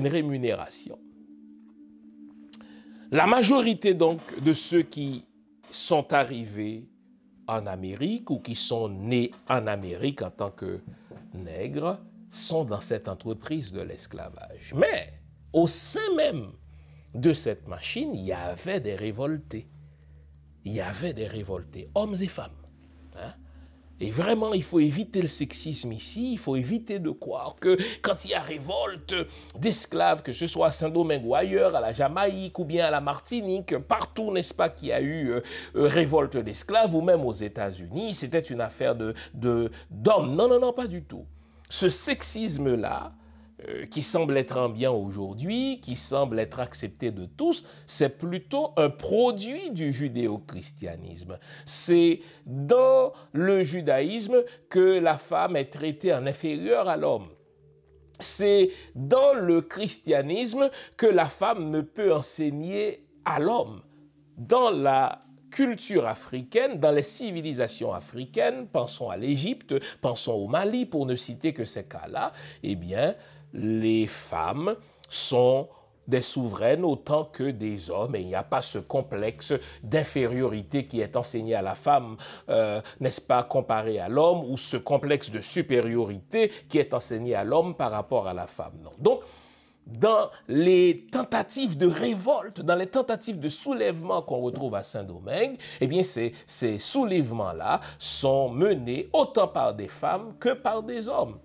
rémunération. La majorité donc de ceux qui sont arrivés en Amérique ou qui sont nés en Amérique en tant que nègres sont dans cette entreprise de l'esclavage. Mais au sein même de cette machine, il y avait des révoltés. Il y avait des révoltés, hommes et femmes. Hein? Et vraiment, il faut éviter le sexisme ici, il faut éviter de croire que quand il y a révolte d'esclaves, que ce soit à Saint-Domingue ou ailleurs, à la Jamaïque ou bien à la Martinique, partout, n'est-ce pas, qu'il y a eu révolte d'esclaves, ou même aux États-Unis, c'était une affaire d'hommes. Non, non, non, pas du tout. Ce sexisme-là, qui semble être ambiant aujourd'hui, qui semble être accepté de tous, c'est plutôt un produit du judéo-christianisme. C'est dans le judaïsme que la femme est traitée en inférieure à l'homme. C'est dans le christianisme que la femme ne peut enseigner à l'homme. Dans la culture africaine, dans les civilisations africaines, pensons à l'Égypte, pensons au Mali, pour ne citer que ces cas-là, eh bien, les femmes sont des souveraines autant que des hommes, et il n'y a pas ce complexe d'infériorité qui est enseigné à la femme, n'est-ce pas, comparé à l'homme, ou ce complexe de supériorité qui est enseigné à l'homme par rapport à la femme. Non. Donc, dans les tentatives de révolte, dans les tentatives de soulèvement qu'on retrouve à Saint-Domingue, eh bien, ces soulèvements-là sont menés autant par des femmes que par des hommes.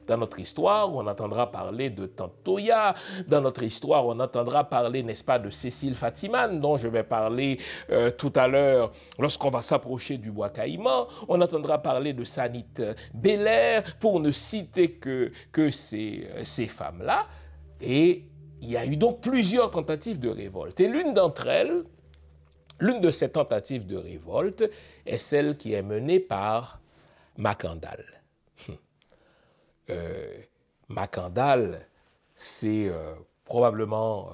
Dans notre histoire, on entendra parler de Tante Toya. Dans notre histoire, on entendra parler, n'est-ce pas, de Cécile Fatiman, dont je vais parler tout à l'heure lorsqu'on va s'approcher du bois Caïman. On entendra parler de Sanit Belair, pour ne citer que ces femmes-là. Et il y a eu donc plusieurs tentatives de révolte. Et l'une d'entre elles, l'une de ces tentatives de révolte, est celle qui est menée par Macandal. Macandal, c'est probablement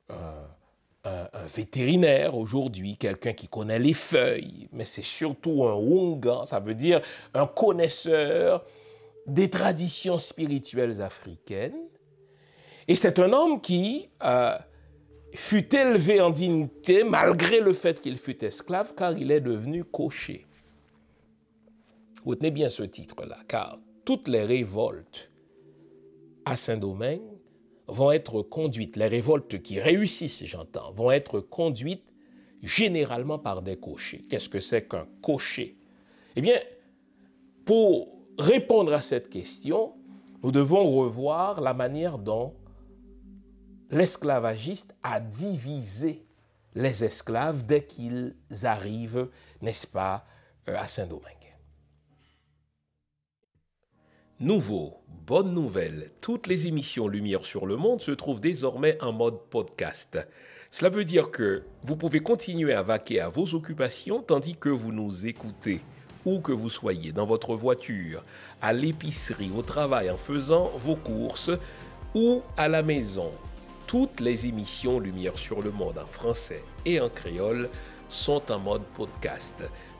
un vétérinaire aujourd'hui, quelqu'un qui connaît les feuilles, mais c'est surtout un Wungan, ça veut dire un connaisseur des traditions spirituelles africaines. Et c'est un homme qui fut élevé en dignité malgré le fait qu'il fut esclave, car il est devenu cocher. Retenez bien ce titre-là, car toutes les révoltes à Saint-Domingue vont être conduites, les révoltes qui réussissent, j'entends, vont être conduites généralement par des cochers. Qu'est-ce que c'est qu'un cocher? Eh bien, pour répondre à cette question, nous devons revoir la manière dont l'esclavagiste a divisé les esclaves dès qu'ils arrivent, n'est-ce pas, à Saint-Domingue. Nouveau, bonne nouvelle, toutes les émissions Lumière sur le Monde se trouvent désormais en mode podcast. Cela veut dire que vous pouvez continuer à vaquer à vos occupations tandis que vous nous écoutez, où que vous soyez, dans votre voiture, à l'épicerie, au travail, en faisant vos courses ou à la maison. Toutes les émissions Lumière sur le Monde en français et en créole sont en mode podcast.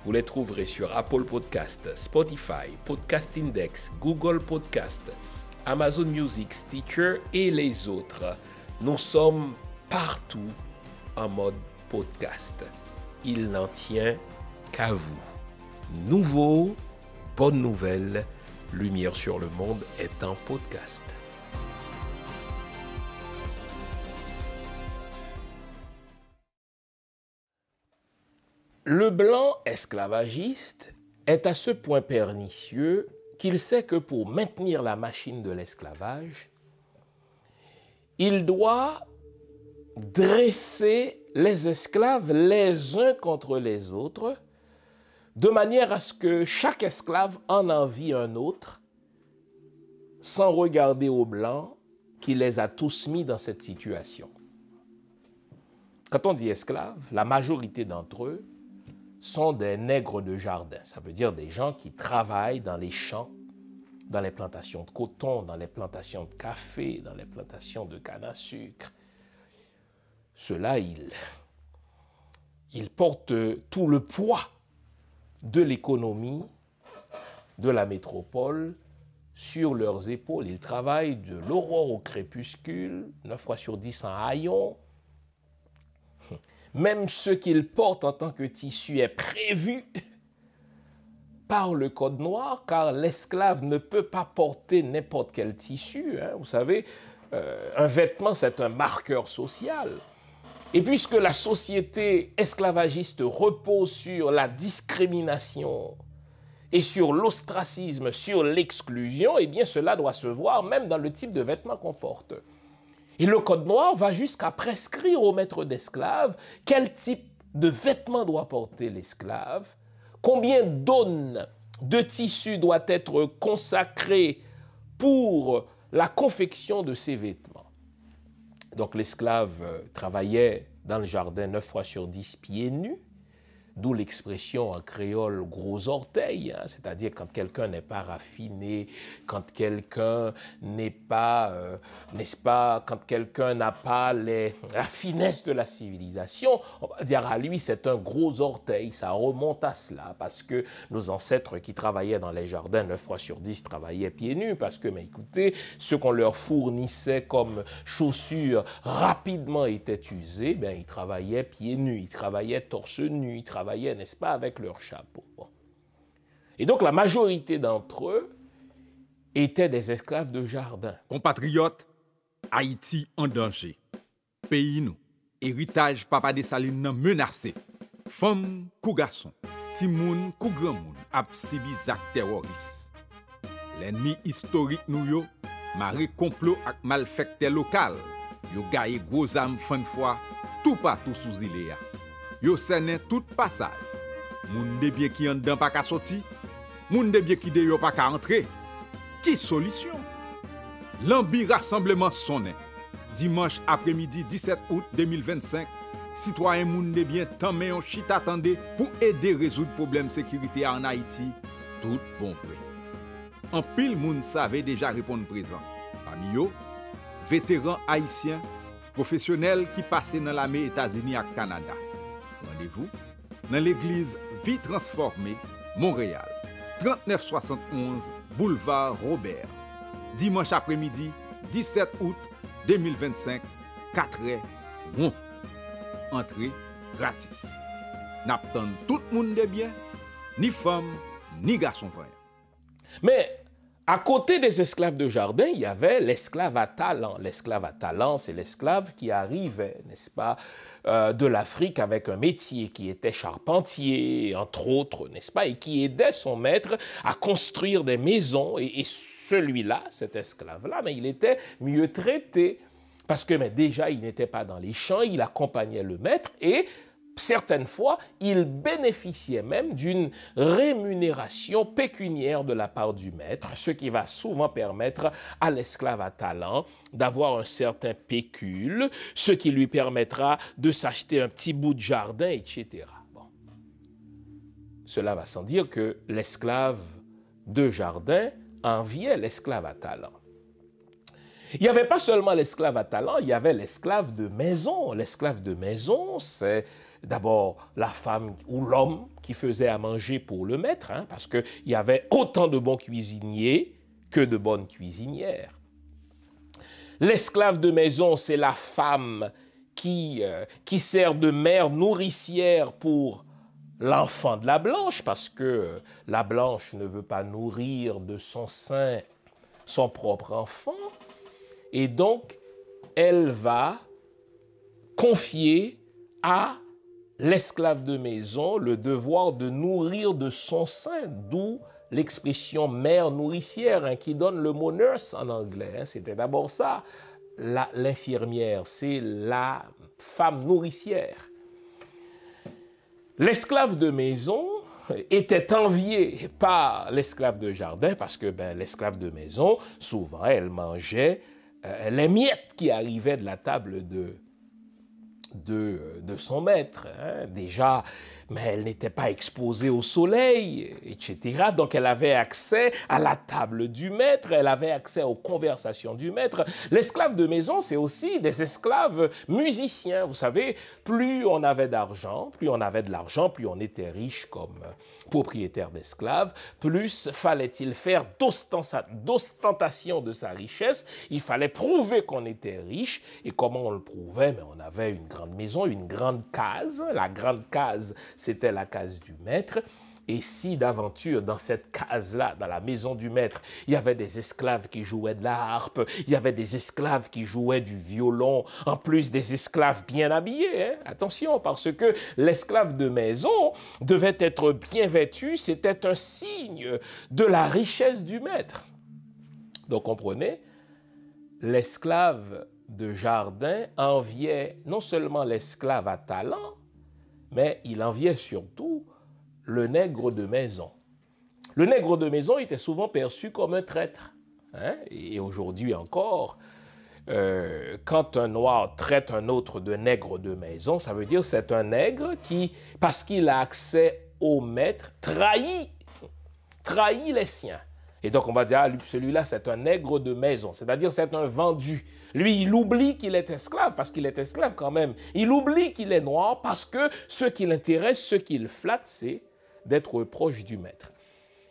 Vous les trouverez sur Apple Podcast, Spotify, Podcast Index, Google Podcast, Amazon Music, Stitcher et les autres. Nous sommes partout en mode podcast. Il n'en tient qu'à vous. Nouveau, bonne nouvelle, Lumière sur le monde est en podcast. Le blanc esclavagiste est à ce point pernicieux qu'il sait que pour maintenir la machine de l'esclavage, il doit dresser les esclaves les uns contre les autres, de manière à ce que chaque esclave en envie un autre, sans regarder au blanc qui les a tous mis dans cette situation. Quand on dit esclaves, la majorité d'entre eux sont des nègres de jardin. Ça veut dire des gens qui travaillent dans les champs, dans les plantations de coton, dans les plantations de café, dans les plantations de canne à sucre. Ceux-là, ils portent tout le poids de l'économie de la métropole sur leurs épaules. Ils travaillent de l'aurore au crépuscule, 9 fois sur 10 en haillons. Même ce qu'ils portent en tant que tissu est prévu par le code noir, car l'esclave ne peut pas porter n'importe quel tissu. Vous savez, un vêtement, c'est un marqueur social. Et puisque la société esclavagiste repose sur la discrimination et sur l'ostracisme, sur l'exclusion, eh bien cela doit se voir même dans le type de vêtements qu'on porte. Et le Code noir va jusqu'à prescrire au maître d'esclaves quel type de vêtements doit porter l'esclave, combien d'aunes de tissu doit être consacré pour la confection de ces vêtements. Donc l'esclave travaillait dans le jardin 9 fois sur 10 pieds nus, d'où l'expression en créole gros orteils, c'est-à-dire quand quelqu'un n'est pas raffiné, quand quelqu'un n'est pas, n'est-ce pas, quand quelqu'un n'a pas la finesse de la civilisation, on va dire à lui c'est un gros orteil, ça remonte à cela, parce que nos ancêtres qui travaillaient dans les jardins 9 fois sur 10 travaillaient pieds nus, parce que, mais écoutez, ce qu'on leur fournissait comme chaussures rapidement étaient usées, ben, ils travaillaient pieds nus, ils travaillaient torse nu, ils travaillaient, n'est-ce pas, avec leur chapeau. Bon. Et donc la majorité d'entre eux étaient des esclaves de jardin. Compatriotes, Haïti en danger. Pays nous, héritage Papa Dessalines nan menacé. Femmes, kou garçon, timoun, kou grand moun, ap sibi zak terroriste. L'ennemi historique nous yo, maré complot ak malfecté local, yo gaye gros âme fan fois, tout partout sous île. Yo sene tout passage. Moun de bien qui en dedans pas ka sorti, moun de bien qui de yo pas ka entrer. Qui solution? L'ambi rassemblement sonné. Dimanche après-midi 17 août 2025, citoyen moun de bien tant mais on chita attendé pour aider résoudre problème sécurité en Haïti, tout bon vrai. En pile moun savait déjà répondre présent. Parmi yo, vétérans haïtiens, professionnels qui passaient dans l'armée États-Unis et Canada. Rendez-vous dans l'église Vie Transformée, Montréal, 3971 boulevard Robert. Dimanche après-midi, 17 août 2025, 4h, rond. Entrée gratis. N'attend tout le monde de bien, ni femme, ni garçon voyant. Mais à côté des esclaves de jardin, il y avait l'esclave à talent. L'esclave à talent, c'est l'esclave qui arrivait, n'est-ce pas, de l'Afrique avec un métier, qui était charpentier, entre autres, n'est-ce pas, et qui aidait son maître à construire des maisons. Et celui-là, cet esclave-là, mais il était mieux traité. Parce que mais déjà, il n'était pas dans les champs, il accompagnait le maître et certaines fois, il bénéficiait même d'une rémunération pécuniaire de la part du maître, ce qui va souvent permettre à l'esclave à talent d'avoir un certain pécule, ce qui lui permettra de s'acheter un petit bout de jardin, etc. Bon. Cela va sans dire que l'esclave de jardin enviait l'esclave à talent. Il n'y avait pas seulement l'esclave à talent, il y avait l'esclave de maison. L'esclave de maison, c'est d'abord la femme ou l'homme qui faisait à manger pour le maître, parce qu'il y avait autant de bons cuisiniers que de bonnes cuisinières. L'esclave de maison, c'est la femme qui sert de mère nourricière pour l'enfant de la blanche, parce que la blanche ne veut pas nourrir de son sein son propre enfant, et donc elle va confier à l'esclave de maison le devoir de nourrir de son sein, d'où l'expression mère nourricière, hein, qui donne le mot nurse en anglais. Hein. C'était d'abord ça, l'infirmière, c'est la femme nourricière. L'esclave de maison était enviée par l'esclave de jardin parce que l'esclave de maison, souvent, elle mangeait les miettes qui arrivaient de la table de son maître. Hein. Déjà, mais elle n'était pas exposée au soleil, etc. Donc, elle avait accès à la table du maître, elle avait accès aux conversations du maître. L'esclave de maison, c'est aussi des esclaves musiciens. Vous savez, plus on avait d'argent, plus on avait de l'argent, plus on était riche comme propriétaire d'esclaves, plus fallait-il faire d'ostentation de sa richesse. Il fallait prouver qu'on était riche. Et comment on le prouvait? Mais on avait une grande maison, une grande case. La grande case, c'était la case du maître. Et si d'aventure, dans cette case-là, dans la maison du maître, il y avait des esclaves qui jouaient de la harpe, il y avait des esclaves qui jouaient du violon, en plus des esclaves bien habillés. Hein? Attention, parce que l'esclave de maison devait être bien vêtu, c'était un signe de la richesse du maître. Donc, comprenez, l'esclave de jardin enviait non seulement l'esclave à talent, mais il enviait surtout le nègre de maison. Le nègre de maison était souvent perçu comme un traître. Hein? Et aujourd'hui encore, quand un noir traite un autre de nègre de maison, ça veut dire que c'est un nègre qui, parce qu'il a accès au maître, trahit les siens. Et donc on va dire, celui-là c'est un nègre de maison, c'est-à-dire c'est un vendu. Lui, il oublie qu'il est esclave, parce qu'il est esclave quand même. Il oublie qu'il est noir, parce que ce qui l'intéresse, ce qui le flatte, c'est d'être proche du maître.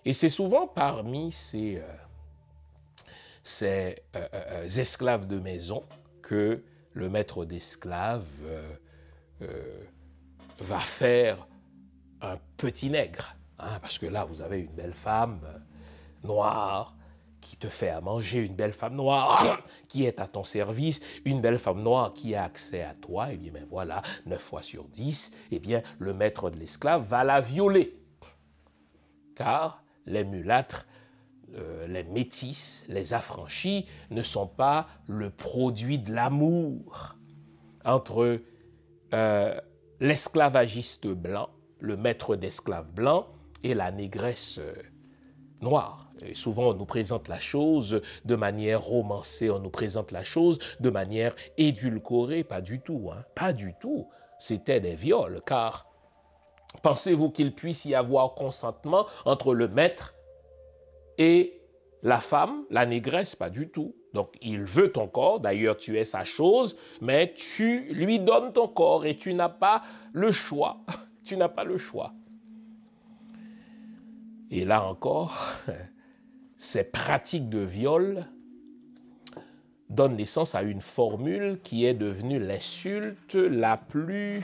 Et c'est souvent parmi ces esclaves de maison que le maître d'esclaves va faire un petit nègre. Hein, parce que là, vous avez une belle femme noire qui te fait à manger, une belle femme noire qui est à ton service, une belle femme noire qui a accès à toi. Et bien, voilà, 9 fois sur 10, eh bien, le maître de l'esclave va la violer. Car les mulâtres, les métis, les affranchis ne sont pas le produit de l'amour entre l'esclavagiste blanc, le maître d'esclaves blanc et la négresse noire. Et souvent, on nous présente la chose de manière romancée, on nous présente la chose de manière édulcorée. Pas du tout, hein? Pas du tout. C'était des viols, car pensez-vous qu'il puisse y avoir consentement entre le maître et la femme, la négresse? Pas du tout. Donc, il veut ton corps, d'ailleurs tu es sa chose, mais tu lui donnes ton corps et tu n'as pas le choix. Tu n'as pas le choix. Et là encore, ces pratiques de viol donnent naissance à une formule qui est devenue l'insulte la plus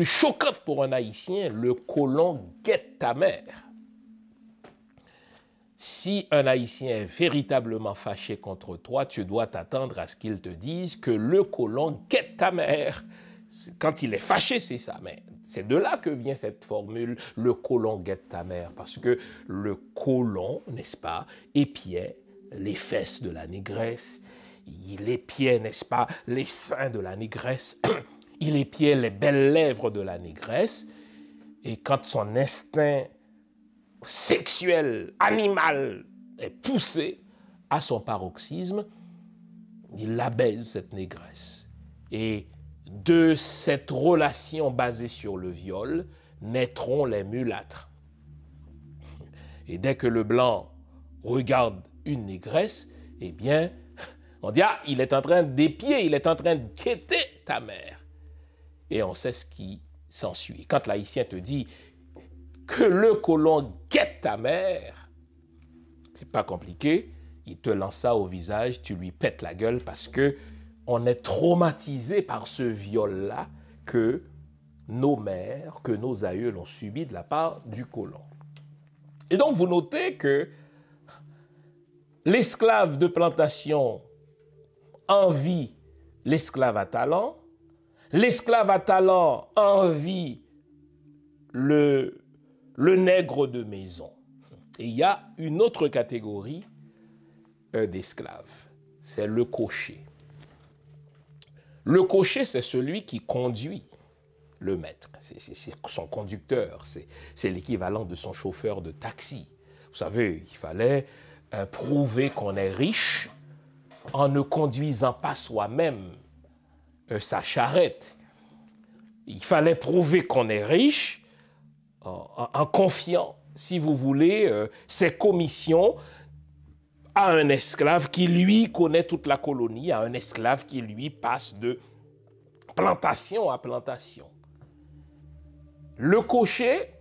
choquante pour un Haïtien, le colon guette ta mère. Si un Haïtien est véritablement fâché contre toi, tu dois t'attendre à ce qu'il te dise que le colon guette ta mère. Quand il est fâché, c'est ça. Mais c'est de là que vient cette formule, le colon guette ta mère. Parce que le colon, n'est-ce pas, épiait les fesses de la négresse. Il épiait, n'est-ce pas, les seins de la négresse. Il épiait les belles lèvres de la négresse. Et quand son instinct sexuel, animal, est poussé à son paroxysme, il la baise, cette négresse. Et de cette relation basée sur le viol naîtront les mulâtres. Et dès que le blanc regarde une négresse, eh bien, on dit, ah, il est en train d'épier, il est en train de guetter ta mère. Et on sait ce qui s'ensuit. Quand l'haïtien te dit que le colon guette ta mère, c'est pas compliqué, il te lance ça au visage, tu lui pètes la gueule parce que on est traumatisé par ce viol-là que nos mères, que nos aïeuls ont subi de la part du colon. Et donc, vous notez que l'esclave de plantation envie l'esclave à talent, l'esclave à talent envie le nègre de maison. Et il y a une autre catégorie d'esclaves, c'est le cocher. Le cocher, c'est celui qui conduit le maître, c'est son conducteur, c'est l'équivalent de son chauffeur de taxi. Vous savez, il fallait prouver qu'on est riche en ne conduisant pas soi-même sa charrette. Il fallait prouver qu'on est riche en confiant, si vous voulez, ses commissions à un esclave qui, lui, connaît toute la colonie, à un esclave qui, lui, passe de plantation à plantation. Le cocher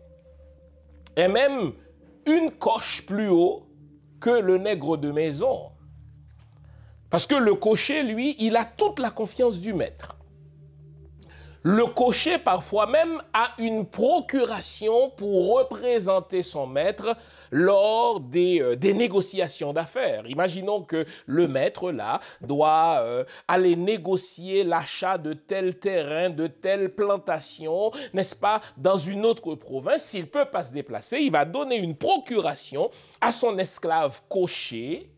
est même une coche plus haut que le nègre de maison. Parce que le cocher, lui, il a toute la confiance du maître. Le cocher, parfois même, a une procuration pour représenter son maître lors des négociations d'affaires. Imaginons que le maître, là, doit aller négocier l'achat de tel terrain, de telle plantation, n'est-ce pas, dans une autre province. S'il ne peut pas se déplacer, il va donner une procuration à son esclave cocher,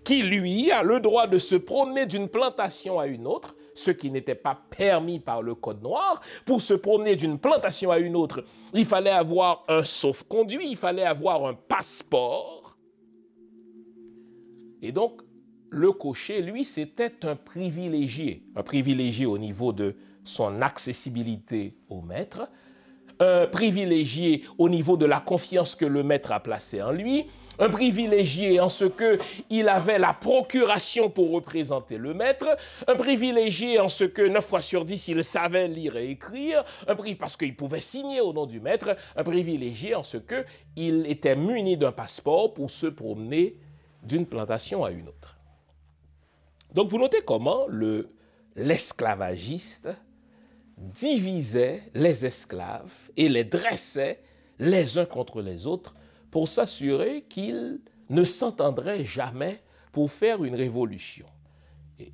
qui, lui, a le droit de se promener d'une plantation à une autre, ce qui n'était pas permis par le Code noir. Pour se promener d'une plantation à une autre, il fallait avoir un sauf-conduit, il fallait avoir un passeport. Et donc, le cocher, lui, c'était un privilégié au niveau de son accessibilité au maître, un privilégié au niveau de la confiance que le maître a placée en lui, un privilégié en ce qu'il avait la procuration pour représenter le maître, un privilégié en ce que 9 fois sur 10, il savait lire et écrire, parce qu'il pouvait signer au nom du maître, un privilégié en ce qu'il était muni d'un passeport pour se promener d'une plantation à une autre. Donc vous notez comment l'esclavagiste divisait les esclaves et les dressait les uns contre les autres pour s'assurer qu'ils ne s'entendraient jamais pour faire une révolution.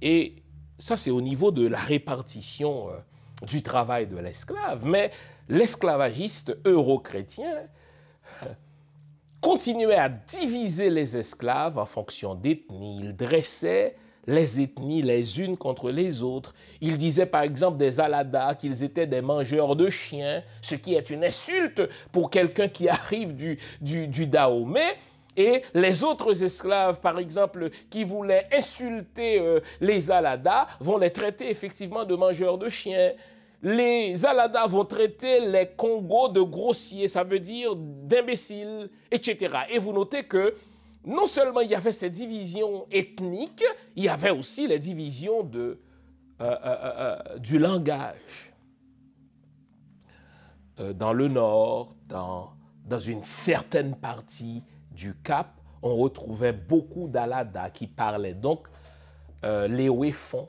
Et ça, c'est au niveau de la répartition du travail de l'esclave. Mais l'esclavagiste euro-chrétien continuait à diviser les esclaves en fonction d'ethnie. Il dressait les ethnies les unes contre les autres. Il disait par exemple des Aladas qu'ils étaient des mangeurs de chiens, ce qui est une insulte pour quelqu'un qui arrive du Dahomey. Et les autres esclaves, par exemple, qui voulaient insulter les Aladas, vont les traiter effectivement de mangeurs de chiens. Les Aladas vont traiter les Congos de grossiers, ça veut dire d'imbéciles, etc. Et vous notez que non seulement il y avait ces divisions ethniques, il y avait aussi les divisions du langage. Dans le nord, dans une certaine partie du Cap, on retrouvait beaucoup d'Aladas qui parlaient donc les Wéfons.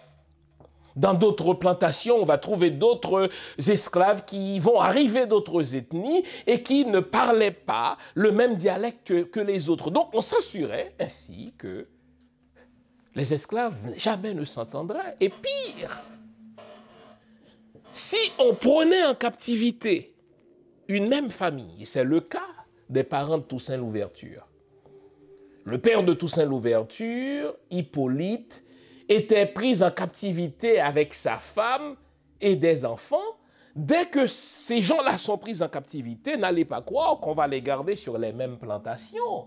Dans d'autres plantations, on va trouver d'autres esclaves qui vont arriver d'autres ethnies et qui ne parlaient pas le même dialecte que les autres. Donc, on s'assurait ainsi que les esclaves jamais ne s'entendraient. Et pire, si on prenait en captivité une même famille, et c'est le cas des parents de Toussaint Louverture. Le père de Toussaint Louverture, Hippolyte, était pris en captivité avec sa femme et des enfants. Dès que ces gens-là sont pris en captivité, n'allez pas croire qu'on va les garder sur les mêmes plantations.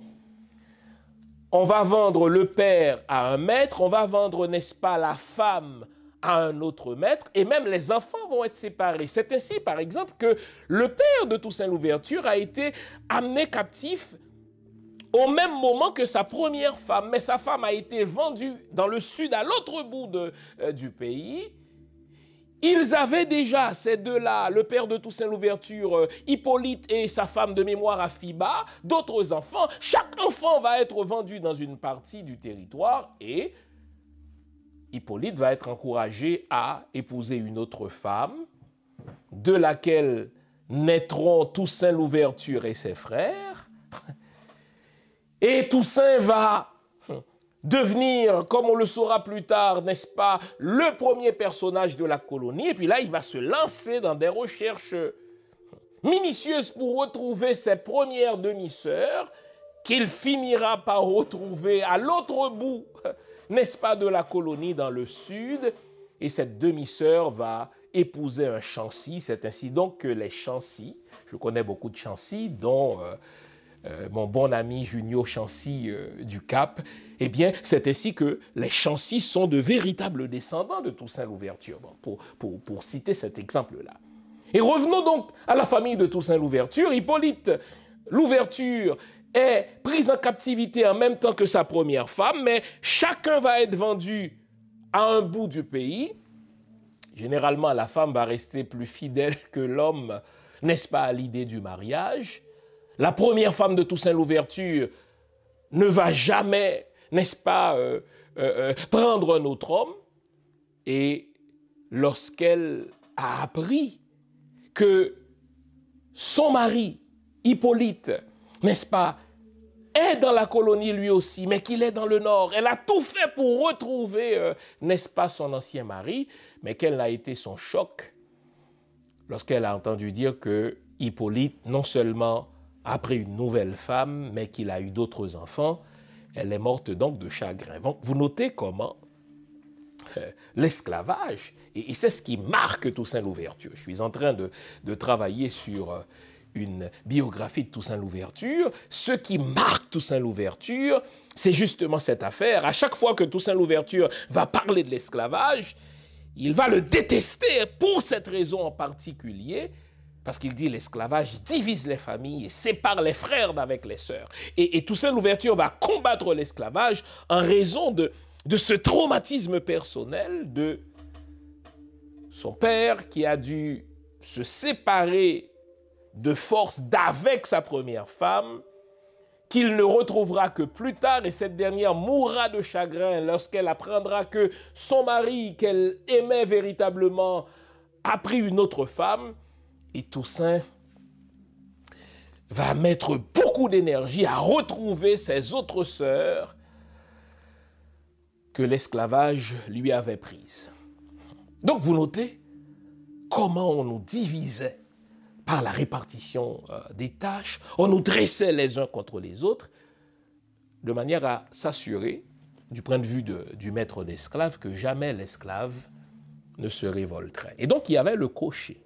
On va vendre le père à un maître, on va vendre, n'est-ce pas, la femme à un autre maître, et même les enfants vont être séparés. C'est ainsi, par exemple, que le père de Toussaint Louverture a été amené captif au même moment que sa première femme. Mais sa femme a été vendue dans le sud, à l'autre bout du pays. Ils avaient déjà, ces deux-là, le père de Toussaint Louverture, Hippolyte et sa femme de mémoire Afiba, d'autres enfants. Chaque enfant va être vendu dans une partie du territoire et Hippolyte va être encouragé à épouser une autre femme, de laquelle naîtront Toussaint Louverture et ses frères. Et Toussaint va devenir, comme on le saura plus tard, n'est-ce pas, le premier personnage de la colonie. Et puis là, il va se lancer dans des recherches minutieuses pour retrouver ses premières demi-sœurs, qu'il finira par retrouver à l'autre bout, n'est-ce pas, de la colonie dans le sud. Et cette demi-sœur va épouser un Chancy. C'est ainsi donc que les Chancy, je connais beaucoup de Chancy, dont mon bon ami Junio Chancy du Cap, eh bien, c'est ainsi que les Chancy sont de véritables descendants de Toussaint Louverture, bon, pour citer cet exemple-là. Et revenons donc à la famille de Toussaint Louverture. Hippolyte Louverture est prise en captivité en même temps que sa première femme, mais chacun va être vendu à un bout du pays. Généralement, la femme va rester plus fidèle que l'homme, n'est-ce pas, à l'idée du mariage. La première femme de Toussaint Louverture ne va jamais, n'est-ce pas, prendre un autre homme. Et lorsqu'elle a appris que son mari, Hippolyte, n'est-ce pas, est dans la colonie lui aussi, mais qu'il est dans le nord, elle a tout fait pour retrouver, n'est-ce pas, son ancien mari, mais quel a été son choc lorsqu'elle a entendu dire que Hippolyte, non seulement a pris une nouvelle femme, mais qu'il a eu d'autres enfants. Elle est morte donc de chagrin. Donc, vous notez comment l'esclavage, et c'est ce qui marque Toussaint Louverture. Je suis en train de travailler sur une biographie de Toussaint Louverture. Ce qui marque Toussaint Louverture, c'est justement cette affaire. À chaque fois que Toussaint Louverture va parler de l'esclavage, il va le détester pour cette raison en particulier, parce qu'il dit l'esclavage divise les familles et sépare les frères d'avec les sœurs. Et Toussaint Louverture va combattre l'esclavage en raison de ce traumatisme personnel de son père qui a dû se séparer de force d'avec sa première femme, qu'il ne retrouvera que plus tard, et cette dernière mourra de chagrin lorsqu'elle apprendra que son mari, qu'elle aimait véritablement, a pris une autre femme. Et Toussaint va mettre beaucoup d'énergie à retrouver ses autres sœurs que l'esclavage lui avait prises. Donc vous notez comment on nous divisait par la répartition des tâches, on nous dressait les uns contre les autres, de manière à s'assurer, du point de vue du maître d'esclave, que jamais l'esclave ne se révolterait. Et donc il y avait le cocher.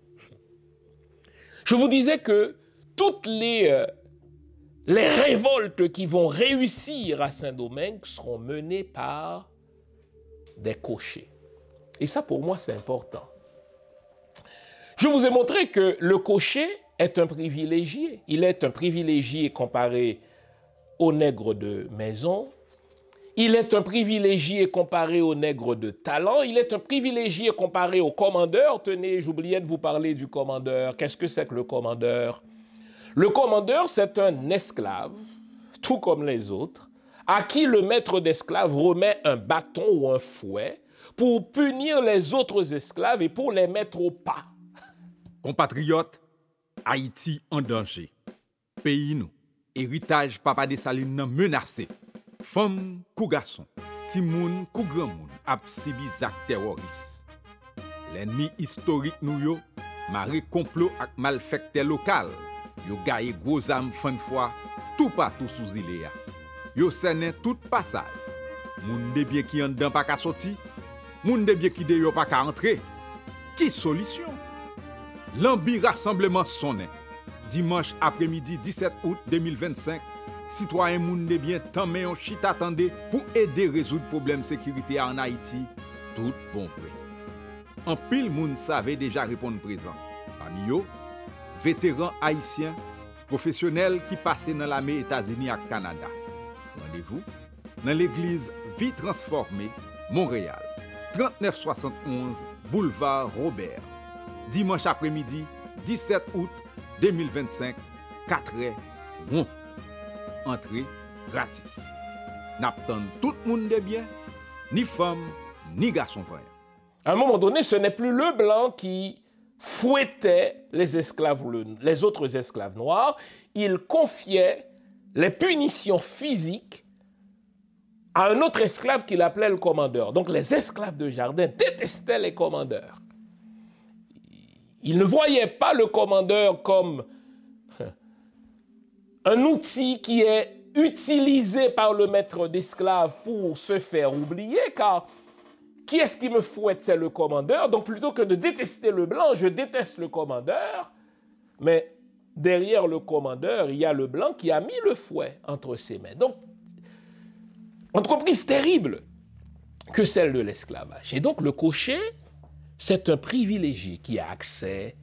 Je vous disais que toutes les révoltes qui vont réussir à Saint-Domingue seront menées par des cochers. Et ça, pour moi, c'est important. Je vous ai montré que le cocher est un privilégié. Il est un privilégié comparé au nègre de maison. Il est un privilégié comparé au nègre de talent. Il est un privilégié comparé au commandeur. Tenez, j'oubliais de vous parler du commandeur. Qu'est-ce que c'est que le commandeur? Le commandeur, c'est un esclave, tout comme les autres, à qui le maître d'esclaves remet un bâton ou un fouet pour punir les autres esclaves et pour les mettre au pas. Compatriotes, Haïti en danger. Pays nous, héritage Papa Dessalines nan menacé. Femmes, kou garçon, ti moun, kou grand moun, ap sibi zak terroriste. L'ennemi historique nou yo, mare complot ak malfekte lokal, yo gaye gros âme fan fois, tout partout sous île ya. Yo sene tout passage. Moun de bien qui en dedans pas ka sorti, moun de bien qui de yo pas ka entrer. Qui solution? L'ambi rassemblement sonné. Dimanche après-midi 17 août 2025, citoyen moun de bien tant mais on chita attendé pour aider résoudre problème sécurité en Haïti, tout bon vrai. En pile moun savait déjà répondre présent. Parmi yo, vétérans haïtiens, professionnels qui passaient dans l'armée États-Unis et Canada. Rendez-vous dans l'église Vie Transformée, Montréal, 3971 boulevard Robert. Dimanche après-midi, 17 août 2025, 4h, rond. Entrée gratis. N'attend tout le monde de bien, ni femme, ni garçon frère. À un moment donné, ce n'est plus le blanc qui fouettait les autres esclaves noirs. Il confiait les punitions physiques à un autre esclave qu'il appelait le commandeur. Donc les esclaves de jardin détestaient les commandeurs. Ils ne voyaient pas le commandeur comme un outil qui est utilisé par le maître d'esclaves pour se faire oublier, car qui est-ce qui me fouette? C'est le commandeur. Donc plutôt que de détester le blanc, je déteste le commandeur. Mais derrière le commandeur, il y a le blanc qui a mis le fouet entre ses mains. Donc, entreprise terrible que celle de l'esclavage. Et donc le cocher, c'est un privilégié qui a accès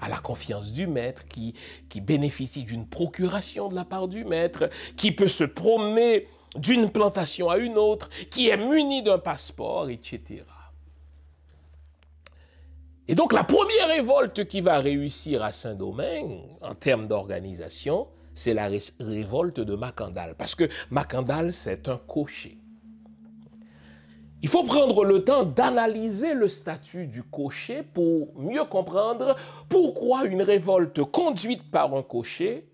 à la confiance du maître, qui bénéficie d'une procuration de la part du maître, qui peut se promener d'une plantation à une autre, qui est muni d'un passeport, etc. Et donc la première révolte qui va réussir à Saint-Domingue, en termes d'organisation, c'est la révolte de Macandal. Parce que Macandal, c'est un cocher. Il faut prendre le temps d'analyser le statut du cocher pour mieux comprendre pourquoi une révolte conduite par un cocher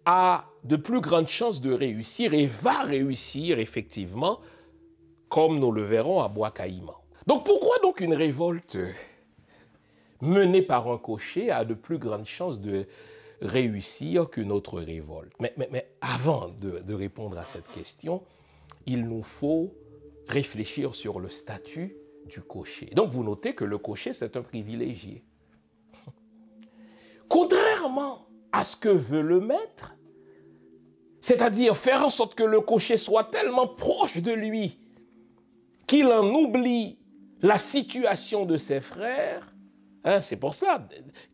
a de plus grandes chances de réussir et va réussir effectivement, comme nous le verrons à Bois-Caïman. Donc pourquoi donc une révolte menée par un cocher a de plus grandes chances de réussir qu'une autre révolte? Mais avant de répondre à cette question, il nous faut réfléchir sur le statut du cocher. Donc vous notez que le cocher, c'est un privilégié. Contrairement à ce que veut le maître, c'est-à-dire faire en sorte que le cocher soit tellement proche de lui qu'il en oublie la situation de ses frères. C'est pour ça,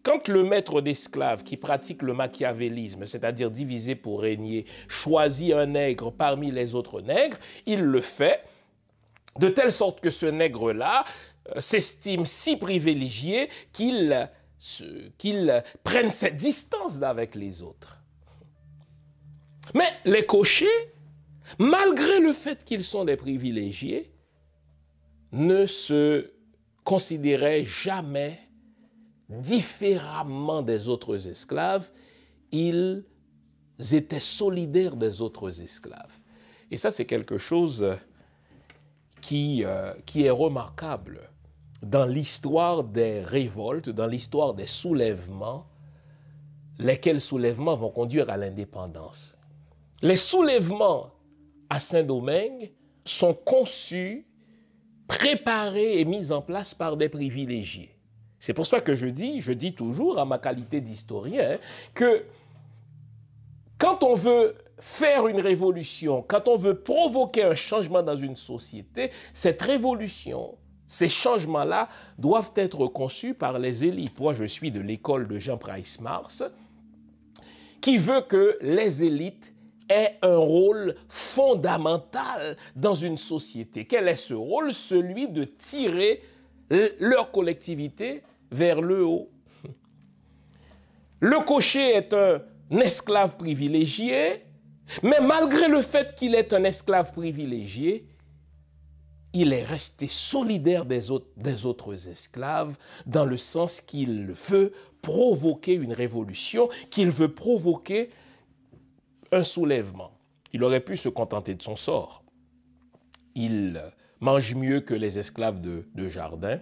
quand le maître d'esclaves qui pratique le machiavélisme, c'est-à-dire diviser pour régner, choisit un nègre parmi les autres nègres, il le fait de telle sorte que ce nègre-là s'estime si privilégié qu'il prenne cette distance avec les autres. Mais les cochers, malgré le fait qu'ils sont des privilégiés, ne se considéraient jamais différemment des autres esclaves. Ils étaient solidaires des autres esclaves. Et ça, c'est quelque chose qui est remarquable dans l'histoire des révoltes, dans l'histoire des soulèvements, lesquels soulèvements vont conduire à l'indépendance. Les soulèvements à Saint-Domingue sont conçus, préparés et mis en place par des privilégiés. C'est pour ça que je dis toujours, à ma qualité d'historien, que quand on veut faire une révolution, quand on veut provoquer un changement dans une société, cette révolution, ces changements-là doivent être conçus par les élites. Moi, je suis de l'école de Jean Price-Mars, qui veut que les élites aient un rôle fondamental dans une société. Quel est ce rôle? Celui de tirer leur collectivité vers le haut. Le cocher est un esclave privilégié, mais malgré le fait qu'il est un esclave privilégié, il est resté solidaire des autres esclaves dans le sens qu'il veut provoquer une révolution, qu'il veut provoquer un soulèvement. Il aurait pu se contenter de son sort. Il mange mieux que les esclaves de jardin.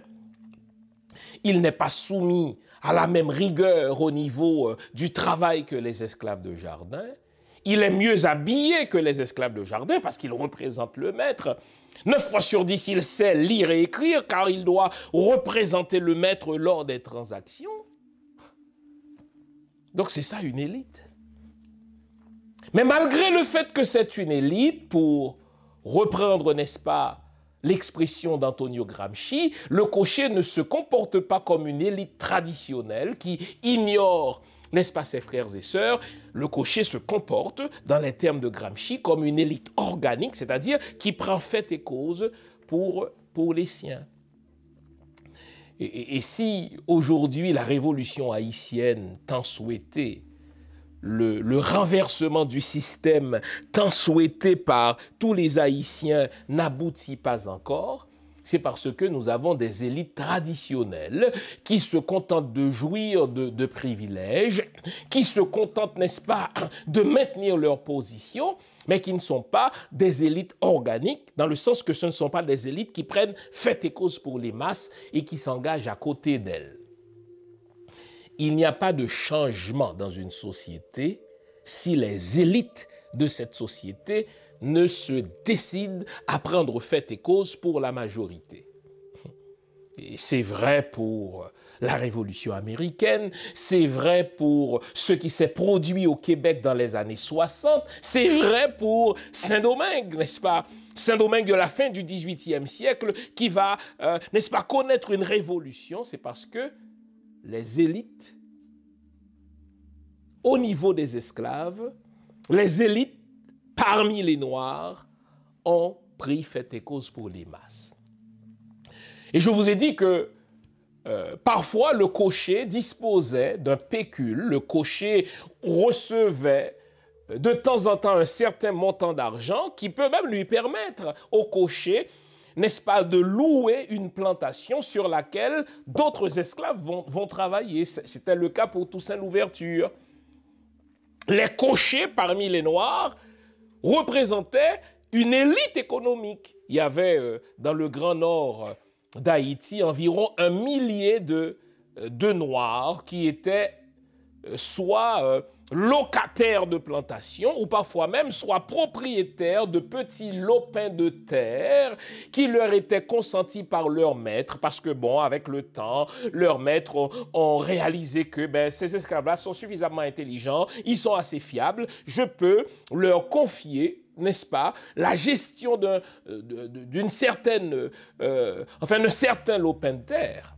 Il n'est pas soumis à la même rigueur au niveau du travail que les esclaves de jardin. Il est mieux habillé que les esclaves de jardin parce qu'il représente le maître. 9 fois sur 10, il sait lire et écrire car il doit représenter le maître lors des transactions. Donc c'est ça une élite. Mais malgré le fait que c'est une élite, pour reprendre, n'est-ce pas, l'expression d'Antonio Gramsci, le cocher ne se comporte pas comme une élite traditionnelle qui ignore, n'est-ce pas, ses frères et sœurs. Le cocher se comporte, dans les termes de Gramsci, comme une élite organique, c'est-à-dire qui prend fait et cause pour les siens. Et si aujourd'hui la révolution haïtienne tant souhaitée le renversement du système tant souhaité par tous les Haïtiens n'aboutit pas encore, c'est parce que nous avons des élites traditionnelles qui se contentent de jouir de privilèges, qui se contentent, n'est-ce pas, de maintenir leur position, mais qui ne sont pas des élites organiques, dans le sens que ce ne sont pas des élites qui prennent fait et cause pour les masses et qui s'engagent à côté d'elles. Il n'y a pas de changement dans une société si les élites de cette société ne se décident à prendre fait et cause pour la majorité. Et c'est vrai pour la Révolution américaine, c'est vrai pour ce qui s'est produit au Québec dans les années 60, c'est vrai pour Saint-Domingue, n'est-ce pas? Saint-Domingue de la fin du XVIIIe siècle qui va, n'est-ce pas, connaître une révolution, c'est parce que les élites, au niveau des esclaves, les élites parmi les Noirs ont pris fait et cause pour les masses. Et je vous ai dit que parfois le cocher disposait d'un pécule, le cocher recevait de temps en temps un certain montant d'argent qui peut même lui permettre au cocher, n'est-ce pas, de louer une plantation sur laquelle d'autres esclaves vont travailler. C'était le cas pour Toussaint Louverture. Les cochers parmi les Noirs représentaient une élite économique. Il y avait dans le Grand Nord d'Haïti environ 1 millier de Noirs qui étaient soit locataires de plantations ou parfois même soit propriétaires de petits lopins de terre qui leur étaient consentis par leur maître parce que, bon, avec le temps, leurs maîtres ont réalisé que ces esclaves-là sont suffisamment intelligents, ils sont assez fiables, je peux leur confier, n'est-ce pas, la gestion d'un certain lopin de terre.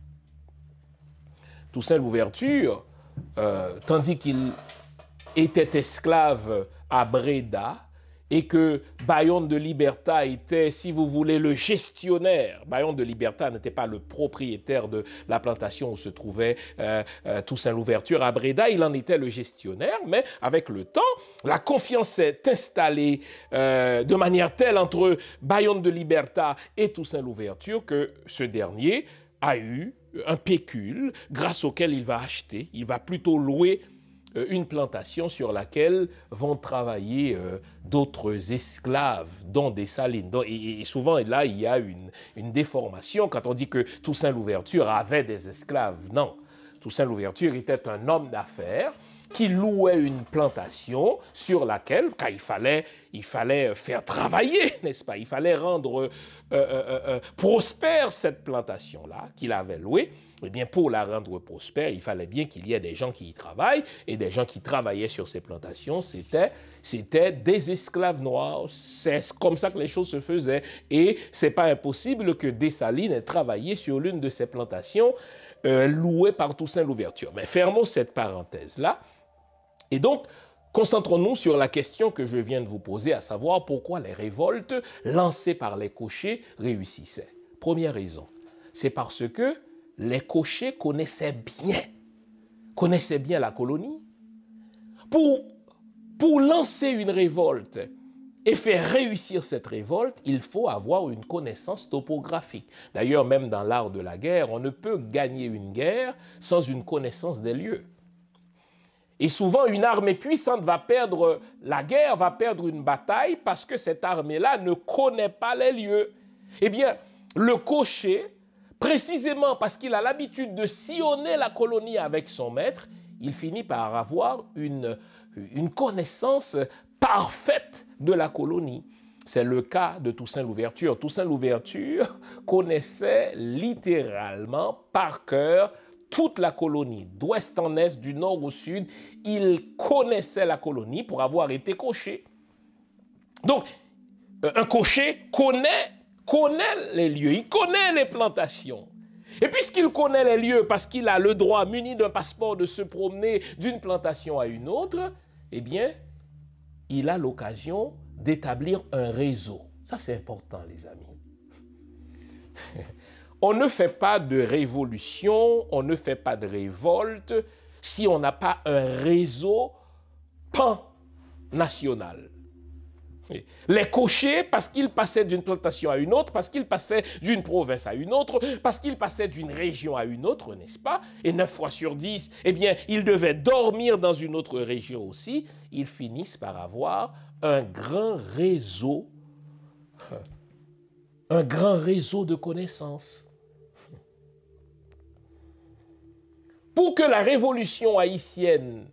Toussaint Louverture, tandis qu'il était esclave à Breda et que Bayonne de Liberta était, si vous voulez, le gestionnaire. Bayonne de Liberta n'était pas le propriétaire de la plantation où se trouvait Toussaint Louverture à Breda, il en était le gestionnaire, mais avec le temps, la confiance s'est installée de manière telle entre Bayonne de Liberta et Toussaint Louverture que ce dernier a eu un pécule grâce auquel il va acheter, il va plutôt louer une plantation sur laquelle vont travailler d'autres esclaves, dont des salines. Et souvent, là, il y a une déformation quand on dit que Toussaint Louverture avait des esclaves. Non, Toussaint Louverture était un homme d'affaires qui louait une plantation sur laquelle, car il fallait faire travailler, n'est-ce pas? Il fallait rendre prospère cette plantation-là qu'il avait louée. Eh bien, pour la rendre prospère, il fallait bien qu'il y ait des gens qui y travaillent, et des gens qui travaillaient sur ces plantations, c'était des esclaves noirs. C'est comme ça que les choses se faisaient. Et c'est pas impossible que Dessalines ait travaillé sur l'une de ces plantations louées par Toussaint Louverture. Mais fermons cette parenthèse-là. Et donc, concentrons-nous sur la question que je viens de vous poser, à savoir pourquoi les révoltes lancées par les cochers réussissaient. Première raison, c'est parce que les cochers connaissaient bien la colonie. Pour lancer une révolte et faire réussir cette révolte, il faut avoir une connaissance topographique. D'ailleurs, même dans l'art de la guerre, on ne peut gagner une guerre sans une connaissance des lieux. Et souvent, une armée puissante va perdre la guerre, va perdre une bataille parce que cette armée-là ne connaît pas les lieux. Eh bien, le cocher, précisément parce qu'il a l'habitude de sillonner la colonie avec son maître, il finit par avoir une connaissance parfaite de la colonie. C'est le cas de Toussaint Louverture. Toussaint Louverture connaissait littéralement par cœur toute la colonie, d'ouest en est, du nord au sud. Il connaissait la colonie pour avoir été cocher. Donc, un cocher connaît les lieux, il connaît les plantations. Et puisqu'il connaît les lieux, parce qu'il a le droit, muni d'un passeport, de se promener d'une plantation à une autre, eh bien, il a l'occasion d'établir un réseau. Ça, c'est important, les amis. On ne fait pas de révolution, on ne fait pas de révolte si on n'a pas un réseau pan-national. Les cochers, parce qu'ils passaient d'une plantation à une autre, parce qu'ils passaient d'une province à une autre, parce qu'ils passaient d'une région à une autre, n'est-ce pas? Et 9 fois sur 10, eh bien, ils devaient dormir dans une autre région aussi. Ils finissent par avoir un grand réseau de connaissances. Pour que la révolution haïtienne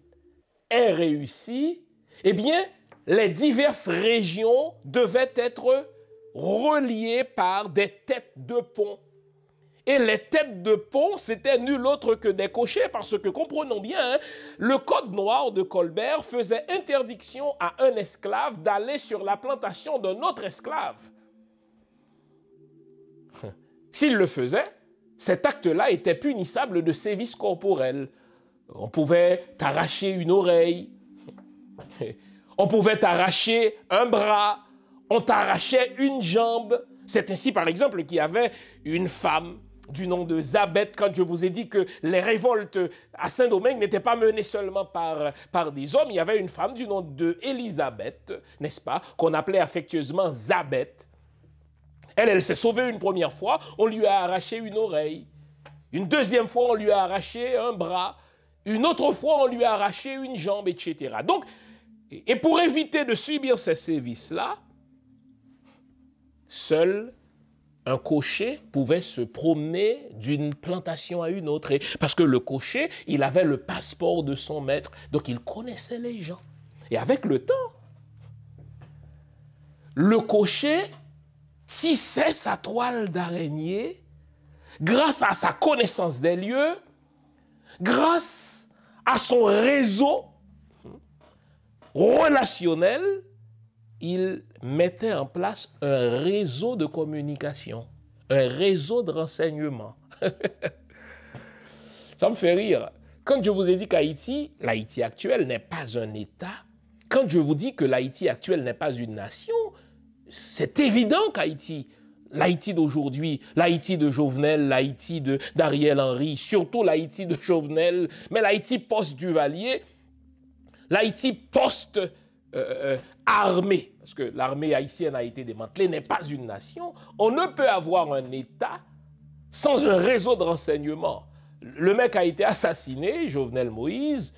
ait réussi, eh bien, les diverses régions devaient être reliées par des têtes de pont. Et les têtes de pont, c'était nul autre que des cochers, parce que, comprenons bien, hein, le Code noir de Colbert faisait interdiction à un esclave d'aller sur la plantation d'un autre esclave. S'il le faisait, cet acte-là était punissable de sévices corporels. On pouvait t'arracher une oreille, on pouvait t'arracher un bras, on t'arrachait une jambe. C'est ainsi, par exemple, qu'il y avait une femme du nom de Zabeth, quand je vous ai dit que les révoltes à Saint-Domingue n'étaient pas menées seulement par des hommes. Il y avait une femme du nom d'Élisabeth, n'est-ce pas, qu'on appelait affectueusement Zabeth. Elle s'est sauvée une première fois, on lui a arraché une oreille. Une deuxième fois, on lui a arraché un bras. Une autre fois, on lui a arraché une jambe, etc. Donc, et pour éviter de subir ces sévices-là, seul un cocher pouvait se promener d'une plantation à une autre. Parce que le cocher, il avait le passeport de son maître, donc il connaissait les gens. Et avec le temps, le cocher tissait sa toile d'araignée grâce à sa connaissance des lieux, grâce à son réseau relationnel. Il mettait en place un réseau de communication, un réseau de renseignement. Ça me fait rire. Quand je vous ai dit qu'Haïti, l'Haïti actuel n'est pas un État, quand je vous dis que l'Haïti actuel n'est pas une nation, c'est évident qu'Haïti, l'Haïti d'aujourd'hui, l'Haïti de Jovenel, l'Haïti d'Ariel Henry, surtout l'Haïti de Jovenel, mais l'Haïti post-Duvalier, l'Haïti post-armée, parce que l'armée haïtienne a été démantelée, n'est pas une nation. On ne peut avoir un État sans un réseau de renseignement. Le mec a été assassiné, Jovenel Moïse,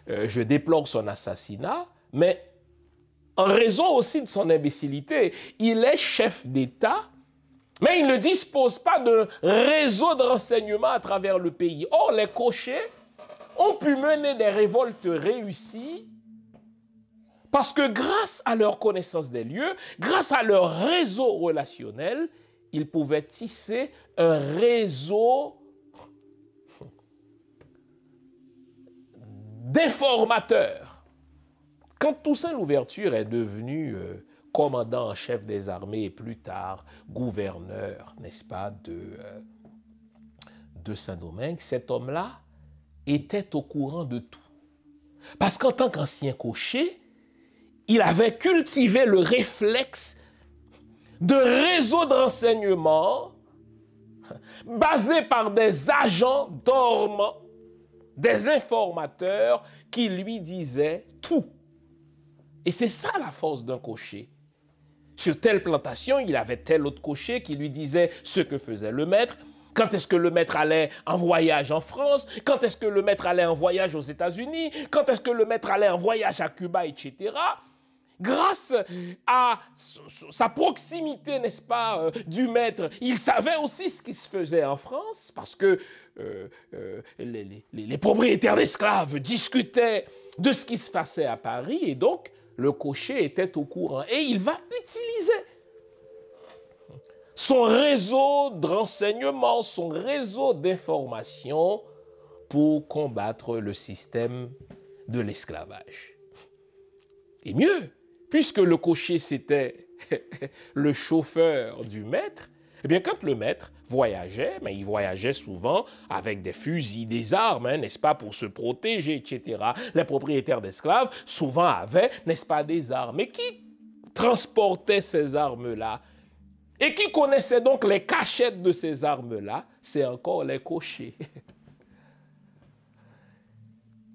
je déplore son assassinat, mais en raison aussi de son imbécilité, il est chef d'État, mais il ne dispose pas d'un réseau de renseignement à travers le pays. Or, les cochers ont pu mener des révoltes réussies parce que grâce à leur connaissance des lieux, grâce à leur réseau relationnel, ils pouvaient tisser un réseau d'informateurs. Quand Toussaint Louverture est devenu commandant en chef des armées et plus tard gouverneur, n'est-ce pas, de Saint-Domingue, cet homme-là était au courant de tout. Parce qu'en tant qu'ancien cocher, il avait cultivé le réflexe de réseau de renseignement basé par des agents dormants, des informateurs qui lui disaient tout. Et c'est ça la force d'un cocher. Sur telle plantation, il avait tel autre cocher qui lui disait ce que faisait le maître. Quand est-ce que le maître allait en voyage en France? Quand est-ce que le maître allait en voyage aux États-Unis? Quand est-ce que le maître allait en voyage à Cuba, etc. Grâce à sa proximité, n'est-ce pas, du maître, il savait aussi ce qui se faisait en France, parce que les propriétaires d'esclaves discutaient de ce qui se passait à Paris, et donc le cocher était au courant. Et il va utiliser son réseau de renseignement, son réseau d'information pour combattre le système de l'esclavage. Et mieux, puisque le cocher, c'était le chauffeur du maître, eh bien, quand le maître voyageait, mais il voyageait souvent avec des fusils, des armes, hein, n'est-ce pas, pour se protéger, etc. Les propriétaires d'esclaves, souvent avaient, n'est-ce pas, des armes. Et qui transportait ces armes-là? Et qui connaissait donc les cachettes de ces armes-là? C'est encore les cochers.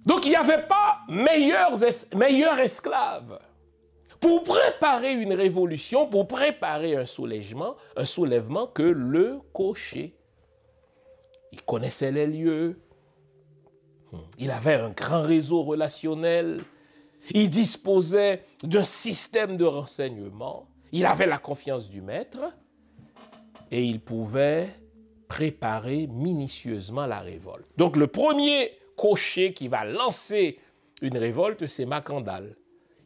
Donc, il n'y avait pas meilleurs esclaves. Pour préparer une révolution, pour préparer un soulèvement que le cocher. Il connaissait les lieux, il avait un grand réseau relationnel, il disposait d'un système de renseignement, il avait la confiance du maître et il pouvait préparer minutieusement la révolte. Donc le premier cocher qui va lancer une révolte, c'est Macandal.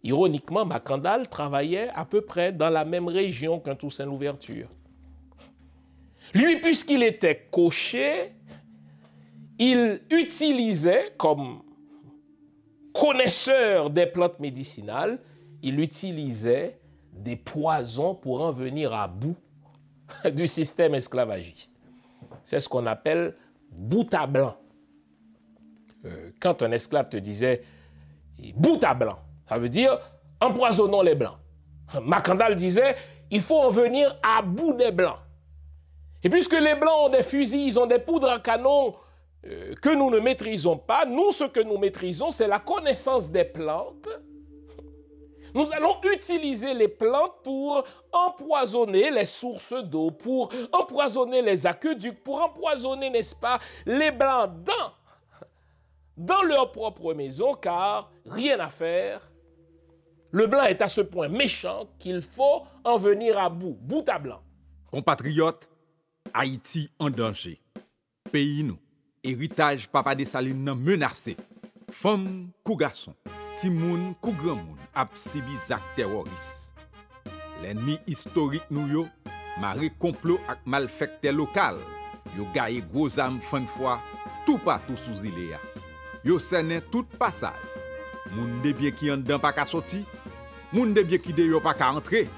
Ironiquement, Macandal travaillait à peu près dans la même région qu'un Toussaint Louverture. Lui, puisqu'il était cocher, il utilisait, comme connaisseur des plantes médicinales, il utilisait des poisons pour en venir à bout du système esclavagiste. C'est ce qu'on appelle bout à blanc. Quand un esclave te disait bout à blanc, ça veut dire empoisonnons les blancs. Macandal disait il faut en venir à bout des blancs. Et puisque les blancs ont des fusils, ils ont des poudres à canon que nous ne maîtrisons pas, nous ce que nous maîtrisons c'est la connaissance des plantes. Nous allons utiliser les plantes pour empoisonner les sources d'eau, pour empoisonner les aqueducs, pour empoisonner, n'est-ce pas, les blancs dans leur propre maison, car rien à faire. Le blanc est à ce point méchant qu'il faut en venir à bout, bout à blanc. Compatriotes, Haïti en danger. Pays nous, héritage Papa Dessalines nan menacé. Femmes, kou garçon, ti moun, kou grand moun, ap sibi zak terroriste. L'ennemi historique nous yo, maré complot ak malfecté local. Yo gaye gros âme fan fois, tout partout sous île ya. Yo sene tout passage. Moun de bien qui en dedans pas ka sorti, moun de bien qui de yo pas ka entrer.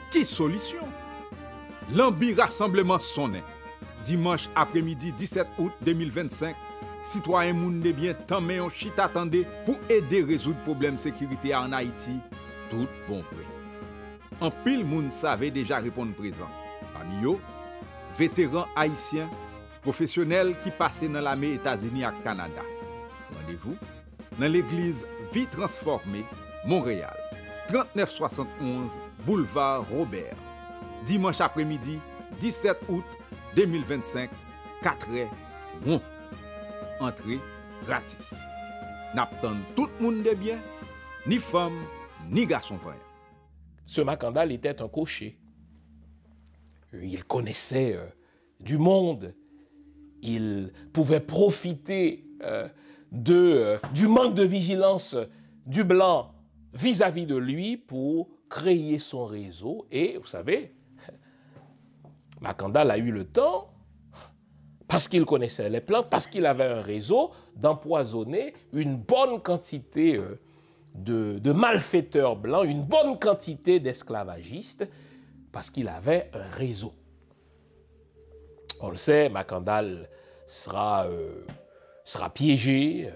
Qui solution? L'ambi rassemblement sonné. Dimanche après-midi 17 août 2025, citoyens moun de bien tant mais on chita attendé pour aider résoudre problème sécurité en Haïti, tout bon vrai. En pile moun savait déjà répondre présent. Parmi yo, vétérans haïtiens, professionnels qui passaient dans l'armée États-Unis et Canada. Rendez-vous dans l'église Vie Transformée, Montréal, 3971 boulevard Robert. Dimanche après-midi, 17 août 2025, 4h, rond. Entrée gratis. N'attend tout le monde de bien, ni femme, ni garçon voyant. Ce Macandal était un cocher. Il connaissait du monde. Il pouvait profiter du manque de vigilance du blanc vis-à-vis de lui pour créer son réseau. Et vous savez, Macandal a eu le temps, parce qu'il connaissait les plantes, parce qu'il avait un réseau, d'empoisonner une bonne quantité de malfaiteurs blancs, une bonne quantité d'esclavagistes, parce qu'il avait un réseau. On le sait, Macandal sera piégé,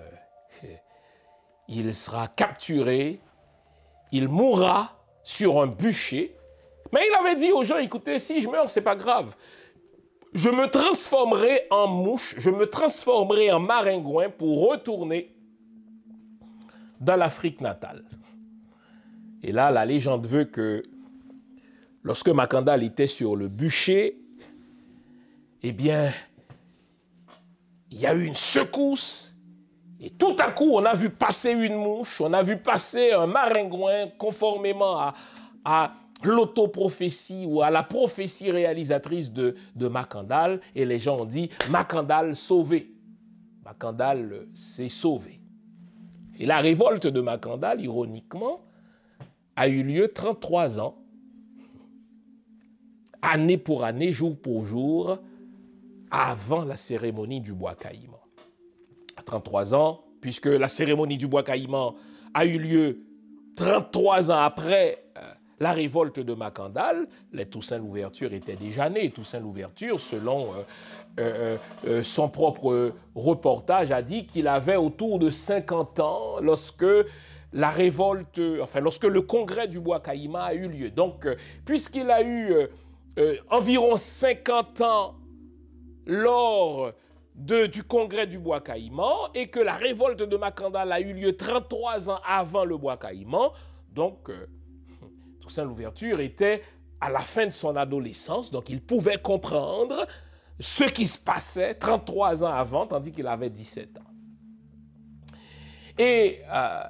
il sera capturé, il mourra sur un bûcher. Mais il avait dit aux gens, écoutez, si je meurs, c'est pas grave. Je me transformerai en mouche, je me transformerai en maringouin pour retourner dans l'Afrique natale. Et là, la légende veut que lorsque Macandal était sur le bûcher, eh bien, il y a eu une secousse et tout à coup, on a vu passer une mouche, on a vu passer un maringouin conformément à l'autoprophétie ou à la prophétie réalisatrice de Macandal, et les gens ont dit « Macandal sauvé ». Macandal s'est sauvé. Et la révolte de Macandal, ironiquement, a eu lieu 33 ans, année pour année, jour pour jour, avant la cérémonie du bois caïman. 33 ans, puisque la cérémonie du bois caïman a eu lieu 33 ans après la révolte de Macandal, les Toussaint Louverture étaient déjà nés. Toussaint Louverture, selon son propre reportage, a dit qu'il avait autour de 50 ans lorsque la révolte, lorsque le congrès du bois caïman a eu lieu. Donc, puisqu'il a eu environ 50 ans lors du congrès du Bois Caïman et que la révolte de Macandal a eu lieu 33 ans avant le Bois Caïman. Donc, Toussaint Louverture était à la fin de son adolescence, donc il pouvait comprendre ce qui se passait 33 ans avant, tandis qu'il avait 17 ans. Et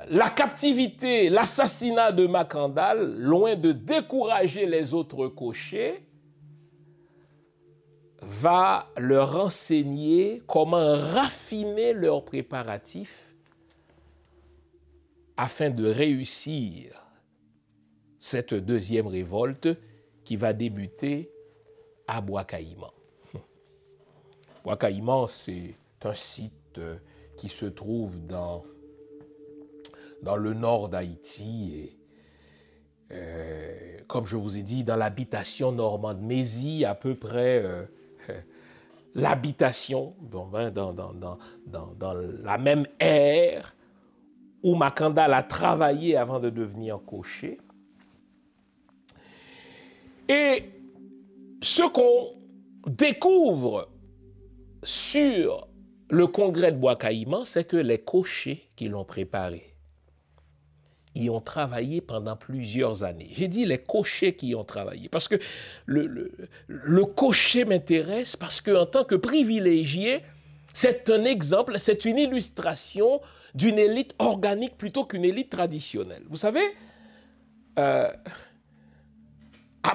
la captivité, l'assassinat de Macandal, loin de décourager les autres cochers, va leur enseigner comment raffiner leurs préparatifs afin de réussir cette deuxième révolte qui va débuter à Bois Caïman. Bois Caïman, c'est un site qui se trouve dans le nord d'Haïti et comme je vous ai dit, dans l'habitation normande Mézy, à peu près l'habitation dans la même ère où Macandal a travaillé avant de devenir cocher. Et ce qu'on découvre sur le congrès de Bois Caïman, c'est que les cochers qui l'ont préparé y ont travaillé pendant plusieurs années. J'ai dit les cochers qui y ont travaillé, parce que le cocher m'intéresse, parce qu'en tant que privilégié, c'est un exemple, c'est une illustration d'une élite organique plutôt qu'une élite traditionnelle. Vous savez, à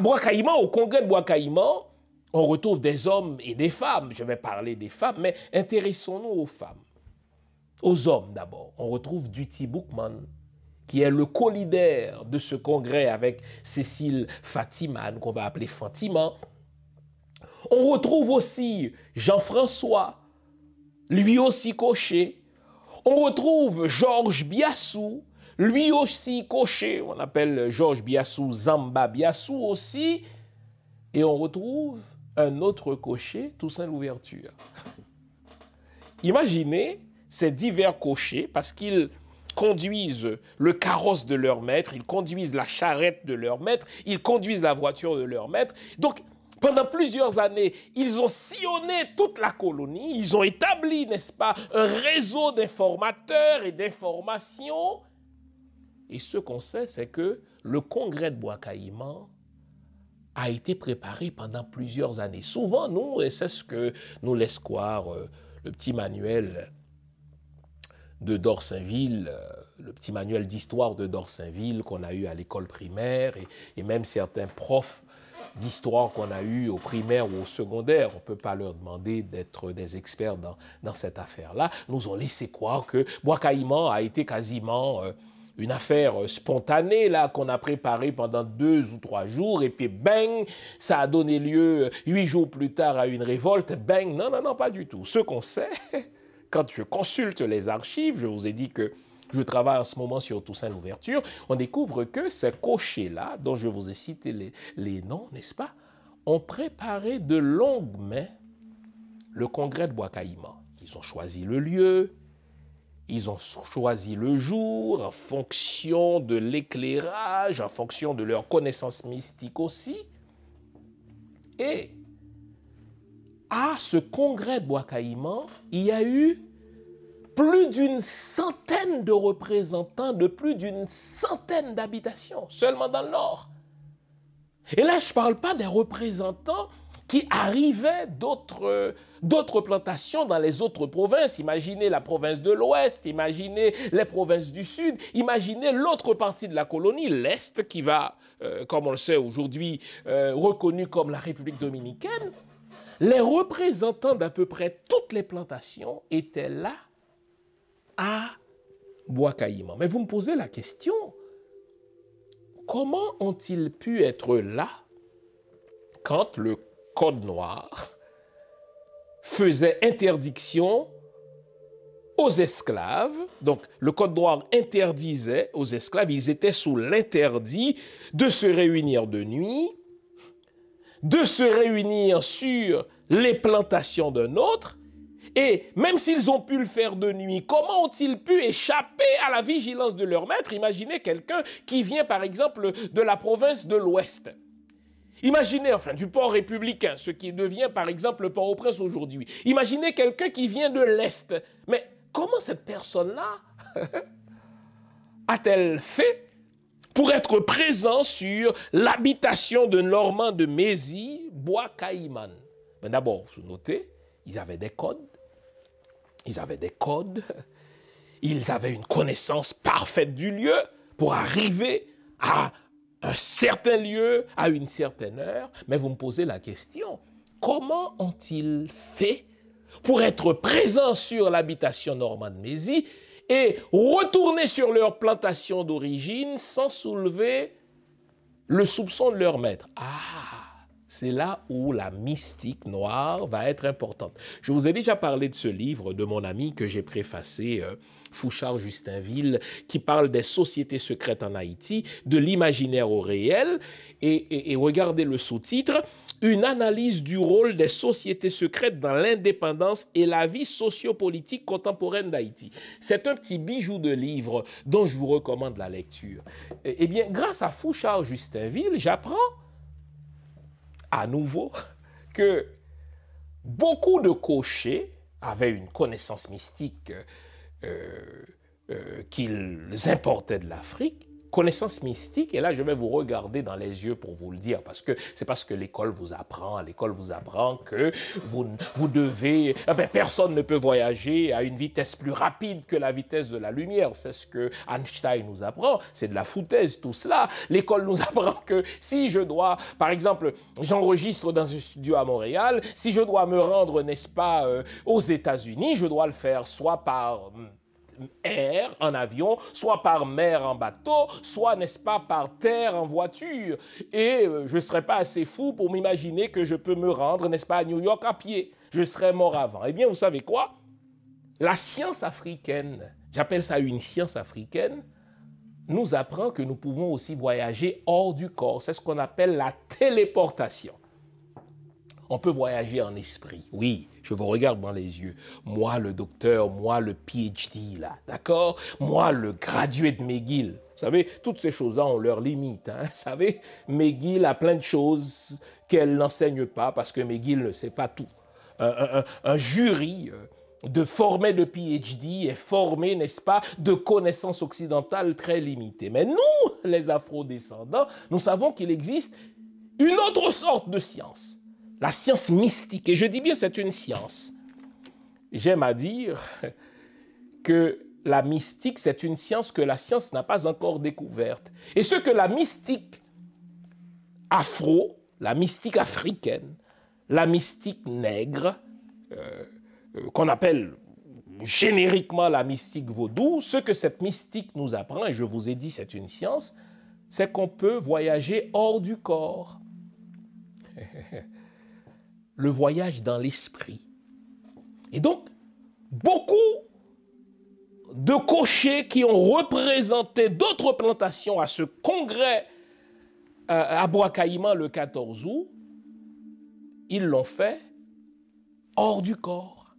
Bois Caïman, au congrès de Bois Caïman, on retrouve des hommes et des femmes. Je vais parler des femmes, mais intéressons-nous aux femmes. Aux hommes d'abord. On retrouve Duty Boukman, qui est le co-leader de ce congrès avec Cécile Fatiman, qu'on va appeler Fatima. On retrouve aussi Jean-François, lui aussi cocher. On retrouve Georges Biassou, lui aussi cocher. On appelle Georges Biassou Zamba Biassou aussi. Et on retrouve un autre cocher, Toussaint Louverture. Imaginez ces divers cochers, parce qu'ils conduisent le carrosse de leur maître, ils conduisent la charrette de leur maître, ils conduisent la voiture de leur maître. Donc, pendant plusieurs années, ils ont sillonné toute la colonie, ils ont établi, n'est-ce pas, un réseau d'informateurs et d'informations. Et ce qu'on sait, c'est que le congrès de Bois Caïman a été préparé pendant plusieurs années. Souvent, nous, et c'est ce que nous laisse croire le petit manuel de Dorsainville, le petit manuel d'histoire de Dorsainville qu'on a eu à l'école primaire et même certains profs d'histoire qu'on a eu au primaire ou au secondaire, on ne peut pas leur demander d'être des experts dans cette affaire-là, nous ont laissé croire que Bois Caïman a été quasiment une affaire spontanée là qu'on a préparée pendant 2 ou 3 jours et puis bang, ça a donné lieu 8 jours plus tard à une révolte, bang, non, non, non, pas du tout. Ce qu'on sait, quand je consulte les archives, je vous ai dit que je travaille en ce moment sur Toussaint Louverture, on découvre que ces cochers-là, dont je vous ai cité les noms, n'est-ce pas, ont préparé de longue main le congrès de Bois Caïman. Ils ont choisi le lieu, ils ont choisi le jour en fonction de l'éclairage, en fonction de leurs connaissances mystiques aussi. Et à ce congrès de Bois Caïman, il y a eu plus d'une centaine de représentants de plus d'une centaine d'habitations, seulement dans le Nord. Et là, je ne parle pas des représentants qui arrivaient d'autres plantations dans les autres provinces. Imaginez la province de l'Ouest, imaginez les provinces du Sud, imaginez l'autre partie de la colonie, l'Est, qui va, comme on le sait aujourd'hui, reconnu comme la République dominicaine. Les représentants d'à peu près toutes les plantations étaient là à Bois Caïman. Mais vous me posez la question, comment ont-ils pu être là quand le Code noir faisait interdiction aux esclaves? Donc, le Code noir interdisait aux esclaves, ils étaient sous l'interdit de se réunir de nuit, de se réunir sur les plantations d'un autre. Et même s'ils ont pu le faire de nuit, comment ont-ils pu échapper à la vigilance de leur maître? Imaginez quelqu'un qui vient, par exemple, de la province de l'Ouest. Imaginez, enfin, du port républicain, ce qui devient par exemple le Port-au-Prince aujourd'hui. Imaginez quelqu'un qui vient de l'Est. Mais comment cette personne-là a-t-elle fait pour être présent sur l'habitation de Normand de Mézy, Bois Caïman? Mais d'abord, vous notez, ils avaient des codes. Ils avaient des codes. Ils avaient une connaissance parfaite du lieu pour arriver à un certain lieu, à une certaine heure. Mais vous me posez la question, comment ont-ils fait pour être présents sur l'habitation normande Mézy et retourner sur leur plantation d'origine sans soulever le soupçon de leur maître? Ah, c'est là où la mystique noire va être importante. Je vous ai déjà parlé de ce livre de mon ami que j'ai préfacé, Fouchard Justinville, qui parle des sociétés secrètes en Haïti, de l'imaginaire au réel. Et regardez le sous-titre, une analyse du rôle des sociétés secrètes dans l'indépendance et la vie sociopolitique contemporaine d'Haïti. C'est un petit bijou de livre dont je vous recommande la lecture. Eh bien, grâce à Fouchard Justinville, j'apprends à nouveau que beaucoup de cochers avaient une connaissance mystique qu'ils importaient de l'Afrique, connaissance mystique, et là je vais vous regarder dans les yeux pour vous le dire, parce que c'est parce que l'école vous apprend que vous devez, personne ne peut voyager à une vitesse plus rapide que la vitesse de la lumière, c'est ce que Einstein nous apprend, c'est de la foutaise tout cela. L'école nous apprend que si je dois, par exemple, j'enregistre dans un studio à Montréal, si je dois me rendre, n'est-ce pas, aux États-Unis, je dois le faire soit par air en avion, soit par mer en bateau, soit, n'est-ce pas, par terre en voiture. Et je ne serais pas assez fou pour m'imaginer que je peux me rendre, n'est-ce pas, à New York à pied. Je serais mort avant. Eh bien, vous savez quoi? La science africaine, j'appelle ça une science africaine, nous apprend que nous pouvons aussi voyager hors du corps. C'est ce qu'on appelle la téléportation. On peut voyager en esprit, oui, je vous regarde dans les yeux. Moi, le docteur, moi, le PhD, là, d'accord? Moi, le gradué de McGill. Vous savez, toutes ces choses-là ont leurs limites. Hein? Vous savez, McGill a plein de choses qu'elle n'enseigne pas parce que McGill ne sait pas tout. Un jury formé de PhD est formé, n'est-ce pas, de connaissances occidentales très limitées. Mais nous, les afro-descendants, nous savons qu'il existe une autre sorte de science. La science mystique, et je dis bien c'est une science. J'aime à dire que la mystique, c'est une science que la science n'a pas encore découverte. Et ce que la mystique afro, la mystique africaine, la mystique nègre, qu'on appelle génériquement la mystique vaudou, ce que cette mystique nous apprend, et je vous ai dit c'est une science, c'est qu'on peut voyager hors du corps. Le voyage dans l'esprit. Et donc, beaucoup de cochers qui ont représenté d'autres plantations à ce congrès à Bois Caïman le 14 août, ils l'ont fait hors du corps.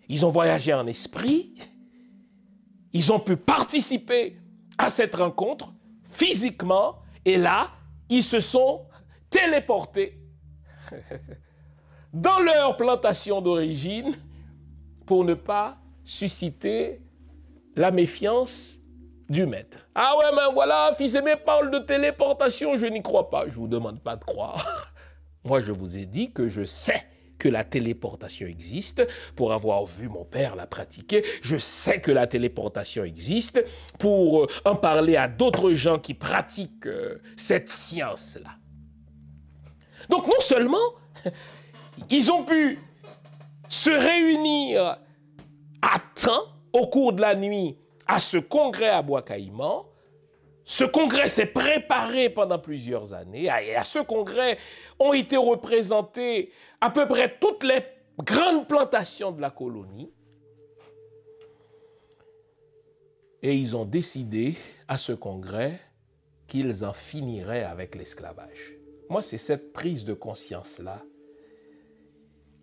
Ils ont voyagé en esprit, ils ont pu participer à cette rencontre physiquement, et là, ils se sont téléportés dans leur plantation d'origine pour ne pas susciter la méfiance du maître. Ah ouais, mais voilà, fils aimé parle de téléportation, je n'y crois pas. Je ne vous demande pas de croire. Moi, je vous ai dit que je sais que la téléportation existe pour avoir vu mon père la pratiquer. Je sais que la téléportation existe pour en parler à d'autres gens qui pratiquent cette science-là. Donc, non seulement ils ont pu se réunir à temps au cours de la nuit à ce congrès à Bois Caïman. Ce congrès s'est préparé pendant plusieurs années et à ce congrès ont été représentées à peu près toutes les grandes plantations de la colonie. Et ils ont décidé à ce congrès qu'ils en finiraient avec l'esclavage. Moi, c'est cette prise de conscience-là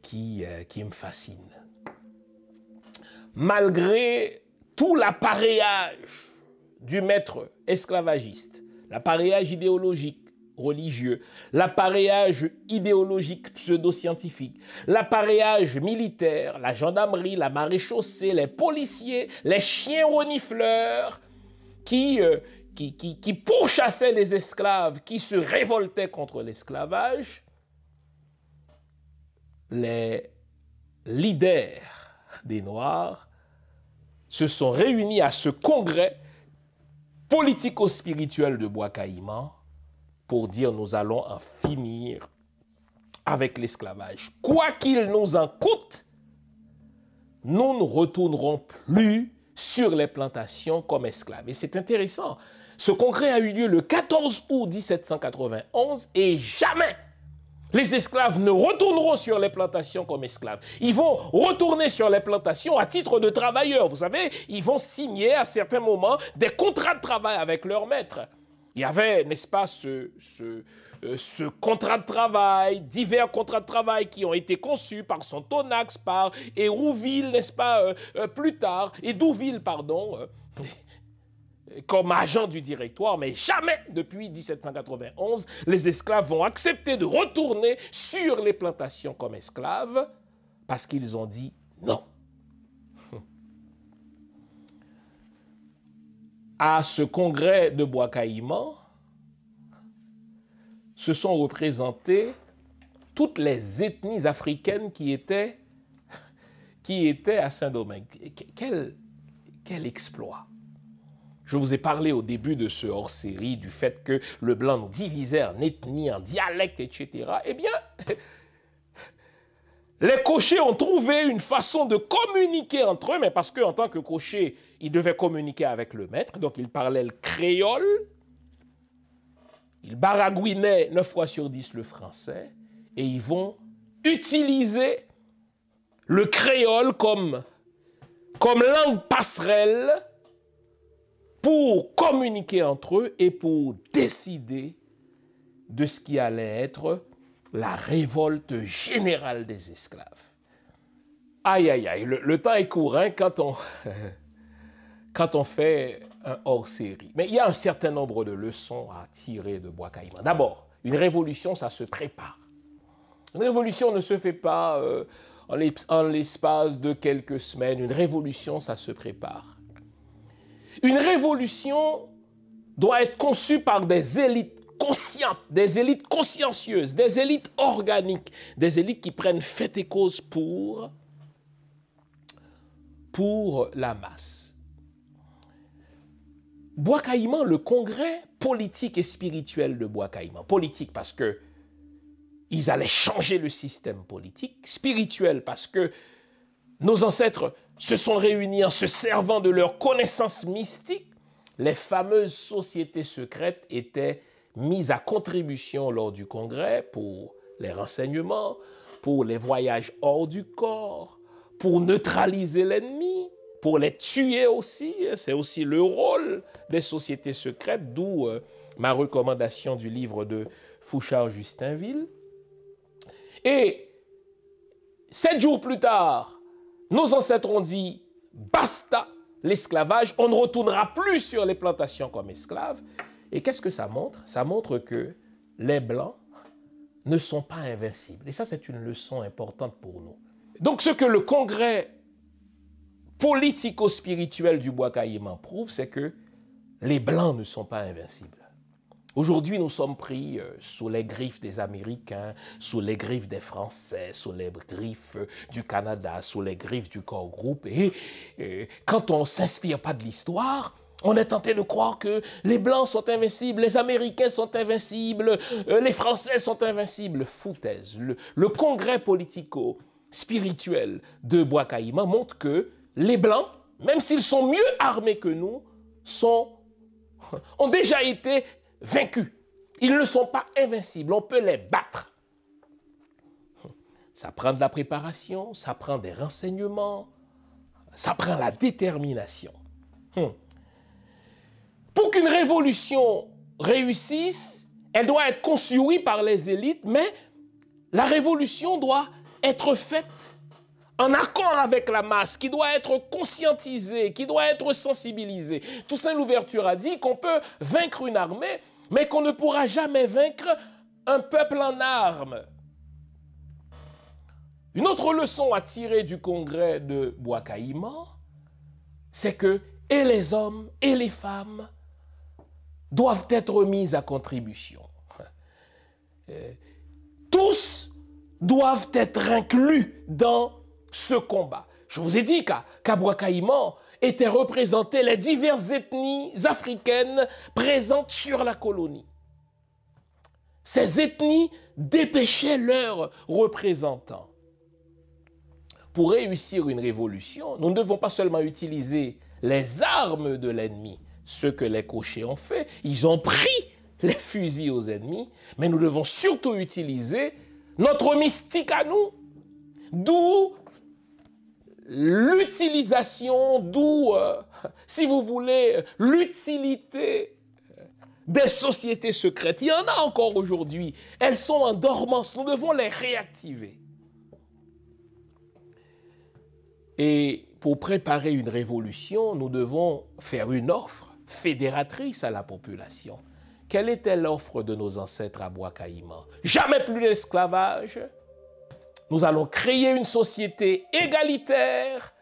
qui me fascine. Malgré tout l'appareillage du maître esclavagiste, l'appareillage idéologique, religieux, l'appareillage idéologique pseudo-scientifique, l'appareillage militaire, la gendarmerie, la maréchaussée, les policiers, les chiens renifleurs qui pourchassaient les esclaves, qui se révoltaient contre l'esclavage, les leaders des Noirs se sont réunis à ce congrès politico-spirituel de Bois-Caïman pour dire nous allons en finir avec l'esclavage. Quoi qu'il nous en coûte, nous ne retournerons plus sur les plantations comme esclaves. Et c'est intéressant. Ce congrès a eu lieu le 14 août 1791 et jamais les esclaves ne retourneront sur les plantations comme esclaves. Ils vont retourner sur les plantations à titre de travailleurs. Vous savez, ils vont signer à certains moments des contrats de travail avec leur maître. Il y avait, n'est-ce pas, ce contrat de travail, divers contrats de travail qui ont été conçus par Sontonax, par Hérouville, n'est-ce pas, plus tard, et Douville, pardon, comme agent du directoire, mais jamais depuis 1791, les esclaves vont accepter de retourner sur les plantations comme esclaves parce qu'ils ont dit non. À ce congrès de Bois-Caïman, se sont représentées toutes les ethnies africaines qui étaient à Saint-Domingue. Quel exploit! Je vous ai parlé au début de ce hors-série du fait que le blanc nous divisait en ethnies, en dialectes, etc. Eh bien, les cochers ont trouvé une façon de communiquer entre eux, mais parce qu'en tant que cocher, ils devaient communiquer avec le maître, donc ils parlaient le créole, ils baragouinaient 9 fois sur 10 le français, et ils vont utiliser le créole comme langue passerelle pour communiquer entre eux et pour décider de ce qui allait être la révolte générale des esclaves. Aïe, aïe, aïe, le temps est court hein, quand on fait un hors-série. Mais il y a un certain nombre de leçons à tirer de Bois-Caïman. D'abord, une révolution, ça se prépare. Une révolution ne se fait pas en l'espace de quelques semaines. Une révolution, ça se prépare. Une révolution doit être conçue par des élites conscientes, des élites consciencieuses, des élites organiques, des élites qui prennent fait et cause pour la masse. Bois-Caïman, le congrès politique et spirituel de Bois-Caïman. Politique parce que ils allaient changer le système politique. Spirituel parce que nos ancêtres se sont réunis en se servant de leurs connaissances mystiques. Les fameuses sociétés secrètes étaient mises à contribution lors du congrès pour les renseignements, pour les voyages hors du corps, pour neutraliser l'ennemi, pour les tuer aussi. C'est aussi le rôle des sociétés secrètes, d'où ma recommandation du livre de Fouchard-Justinville. Et 7 jours plus tard, nos ancêtres ont dit « basta l'esclavage, on ne retournera plus sur les plantations comme esclaves ». Et qu'est-ce que ça montre? Ça montre que les Blancs ne sont pas invincibles. Et ça, c'est une leçon importante pour nous. Donc, ce que le congrès politico-spirituel du Bois-Caïman prouve, c'est que les Blancs ne sont pas invincibles. Aujourd'hui, nous sommes pris sous les griffes des Américains, sous les griffes des Français, sous les griffes du Canada, sous les griffes du corps groupe. Et quand on ne s'inspire pas de l'histoire, on est tenté de croire que les Blancs sont invincibles, les Américains sont invincibles, les Français sont invincibles. Foutaise. Le congrès politico-spirituel de Bois-Caïman montre que les Blancs, même s'ils sont mieux armés que nous, ont déjà été vaincus. Ils ne sont pas invincibles, on peut les battre. Ça prend de la préparation, ça prend des renseignements, ça prend la détermination. Pour qu'une révolution réussisse, elle doit être conçue, oui, par les élites, mais la révolution doit être faite en accord avec la masse, qui doit être conscientisée, qui doit être sensibilisée. Toussaint Louverture a dit qu'on peut vaincre une armée mais qu'on ne pourra jamais vaincre un peuple en armes. Une autre leçon à tirer du congrès de Bois-Caïman, c'est que et les hommes et les femmes doivent être mis à contribution. Tous doivent être inclus dans ce combat. Je vous ai dit qu'à Bois-Caïman étaient représentées les diverses ethnies africaines présentes sur la colonie. Ces ethnies dépêchaient leurs représentants. Pour réussir une révolution, nous ne devons pas seulement utiliser les armes de l'ennemi, ce que les cochers ont fait. Ils ont pris les fusils aux ennemis, mais nous devons surtout utiliser notre mystique à nous, d'où l'utilisation, si vous voulez, l'utilité des sociétés secrètes. Il y en a encore aujourd'hui. Elles sont en dormance. Nous devons les réactiver. Et pour préparer une révolution, nous devons faire une offre fédératrice à la population. Quelle était l'offre de nos ancêtres à Bois-Caïman? Jamais plus d'esclavage. Nous allons créer une société égalitaire.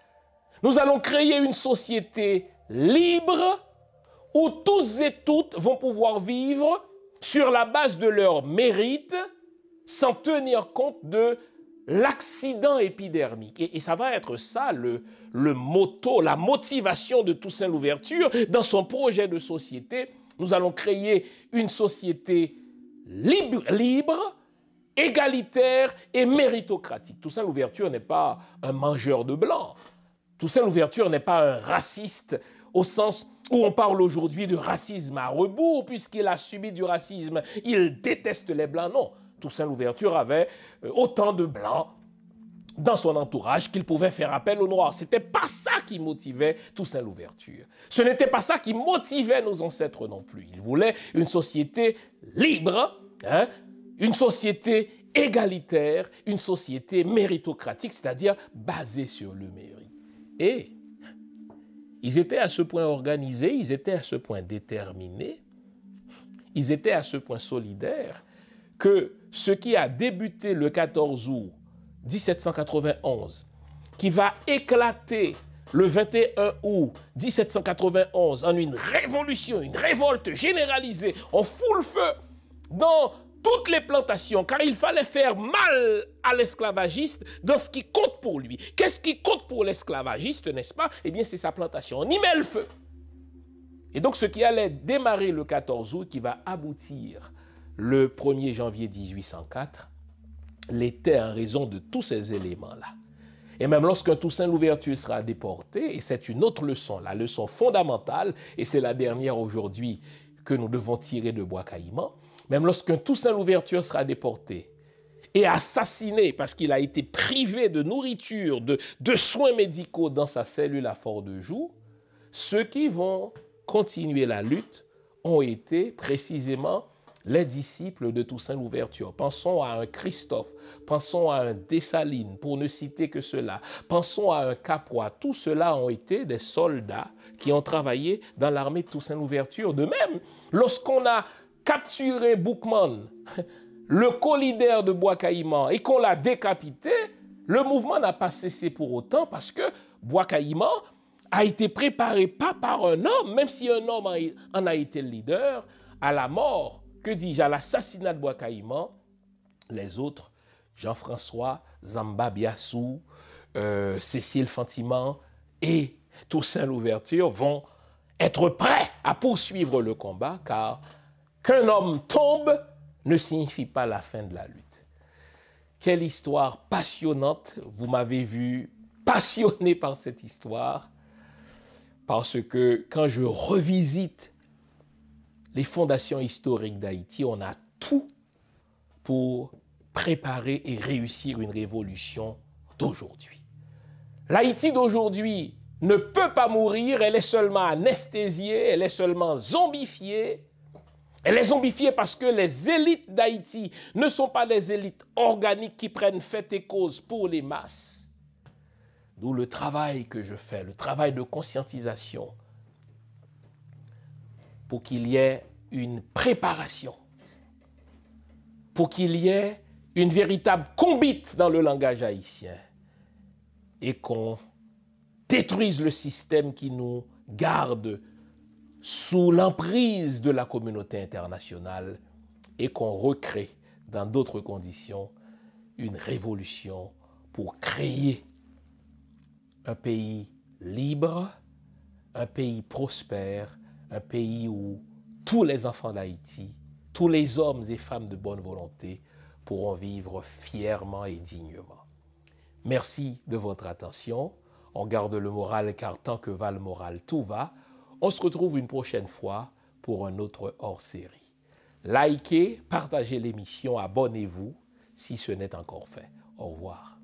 Nous allons créer une société libre où tous et toutes vont pouvoir vivre sur la base de leur mérite sans tenir compte de l'accident épidermique. Et ça va être ça le motto, la motivation de Toussaint Louverture dans son projet de société. Nous allons créer une société libre, égalitaire et méritocratique. Toussaint Louverture n'est pas un mangeur de blanc. Toussaint Louverture n'est pas un raciste au sens où on parle aujourd'hui de racisme à rebours, puisqu'il a subi du racisme. Il déteste les blancs. Non. Toussaint Louverture avait autant de blancs dans son entourage qu'il pouvait faire appel aux Noirs. Ce n'était pas ça qui motivait Toussaint Louverture. Ce n'était pas ça qui motivait nos ancêtres non plus. Ils voulaient une société libre, une société égalitaire, une société méritocratique, c'est-à-dire basée sur le mérite. Et ils étaient à ce point organisés, ils étaient à ce point déterminés, ils étaient à ce point solidaires que ce qui a débuté le 14 août 1791, qui va éclater le 21 août 1791 en une révolution, une révolte généralisée, on fout le feu dans toutes les plantations, car il fallait faire mal à l'esclavagiste dans ce qui compte pour lui. Qu'est-ce qui compte pour l'esclavagiste, n'est-ce pas? Eh bien, c'est sa plantation. On y met le feu. Et donc, ce qui allait démarrer le 14 août, qui va aboutir le 1er janvier 1804, l'était en raison de tous ces éléments-là. Et même lorsqu'un Toussaint Louverture sera déporté, et c'est une autre leçon, la leçon fondamentale, et c'est la dernière aujourd'hui que nous devons tirer de Bois-Caïman, même lorsqu'un Toussaint Louverture sera déporté et assassiné parce qu'il a été privé de nourriture, de soins médicaux dans sa cellule à Fort-de-Joux, ceux qui vont continuer la lutte ont été précisément les disciples de Toussaint Louverture. Pensons à un Christophe, pensons à un Dessalines, pour ne citer que cela. Pensons à un Capois. Tous ceux-là ont été des soldats qui ont travaillé dans l'armée de Toussaint Louverture. De même, lorsqu'on a capturé Boukman, le co-leader de Bois-Caïman, et qu'on l'a décapité, le mouvement n'a pas cessé pour autant parce que Bois-Caïman a été préparé pas par un homme, même si un homme en a été le leader, à la mort, que dis-je, à l'assassinat de Bois-Caïman. Les autres, Jean-François, Zamba Biassou, Cécile Fantiman et Toussaint Louverture vont être prêts à poursuivre le combat, car qu'un homme tombe ne signifie pas la fin de la lutte. Quelle histoire passionnante. Vous m'avez vu passionné par cette histoire, parce que quand je revisite les fondations historiques d'Haïti, on a tout pour préparer et réussir une révolution d'aujourd'hui. L'Haïti d'aujourd'hui ne peut pas mourir, elle est seulement anesthésiée, elle est seulement zombifiée. Elle est zombifiée parce que les élites d'Haïti ne sont pas des élites organiques qui prennent fait et cause pour les masses. D'où le travail que je fais, le travail de conscientisation, pour qu'il y ait une préparation pour qu'il y ait une véritable combite dans le langage haïtien et qu'on détruise le système qui nous garde sous l'emprise de la communauté internationale et qu'on recrée dans d'autres conditions une révolution pour créer un pays libre, un pays prospère, un pays où tous les enfants d'Haïti, tous les hommes et femmes de bonne volonté pourront vivre fièrement et dignement. Merci de votre attention. On garde le moral car tant que va le moral, tout va. On se retrouve une prochaine fois pour un autre hors-série. Likez, partagez l'émission, abonnez-vous si ce n'est encore fait. Au revoir.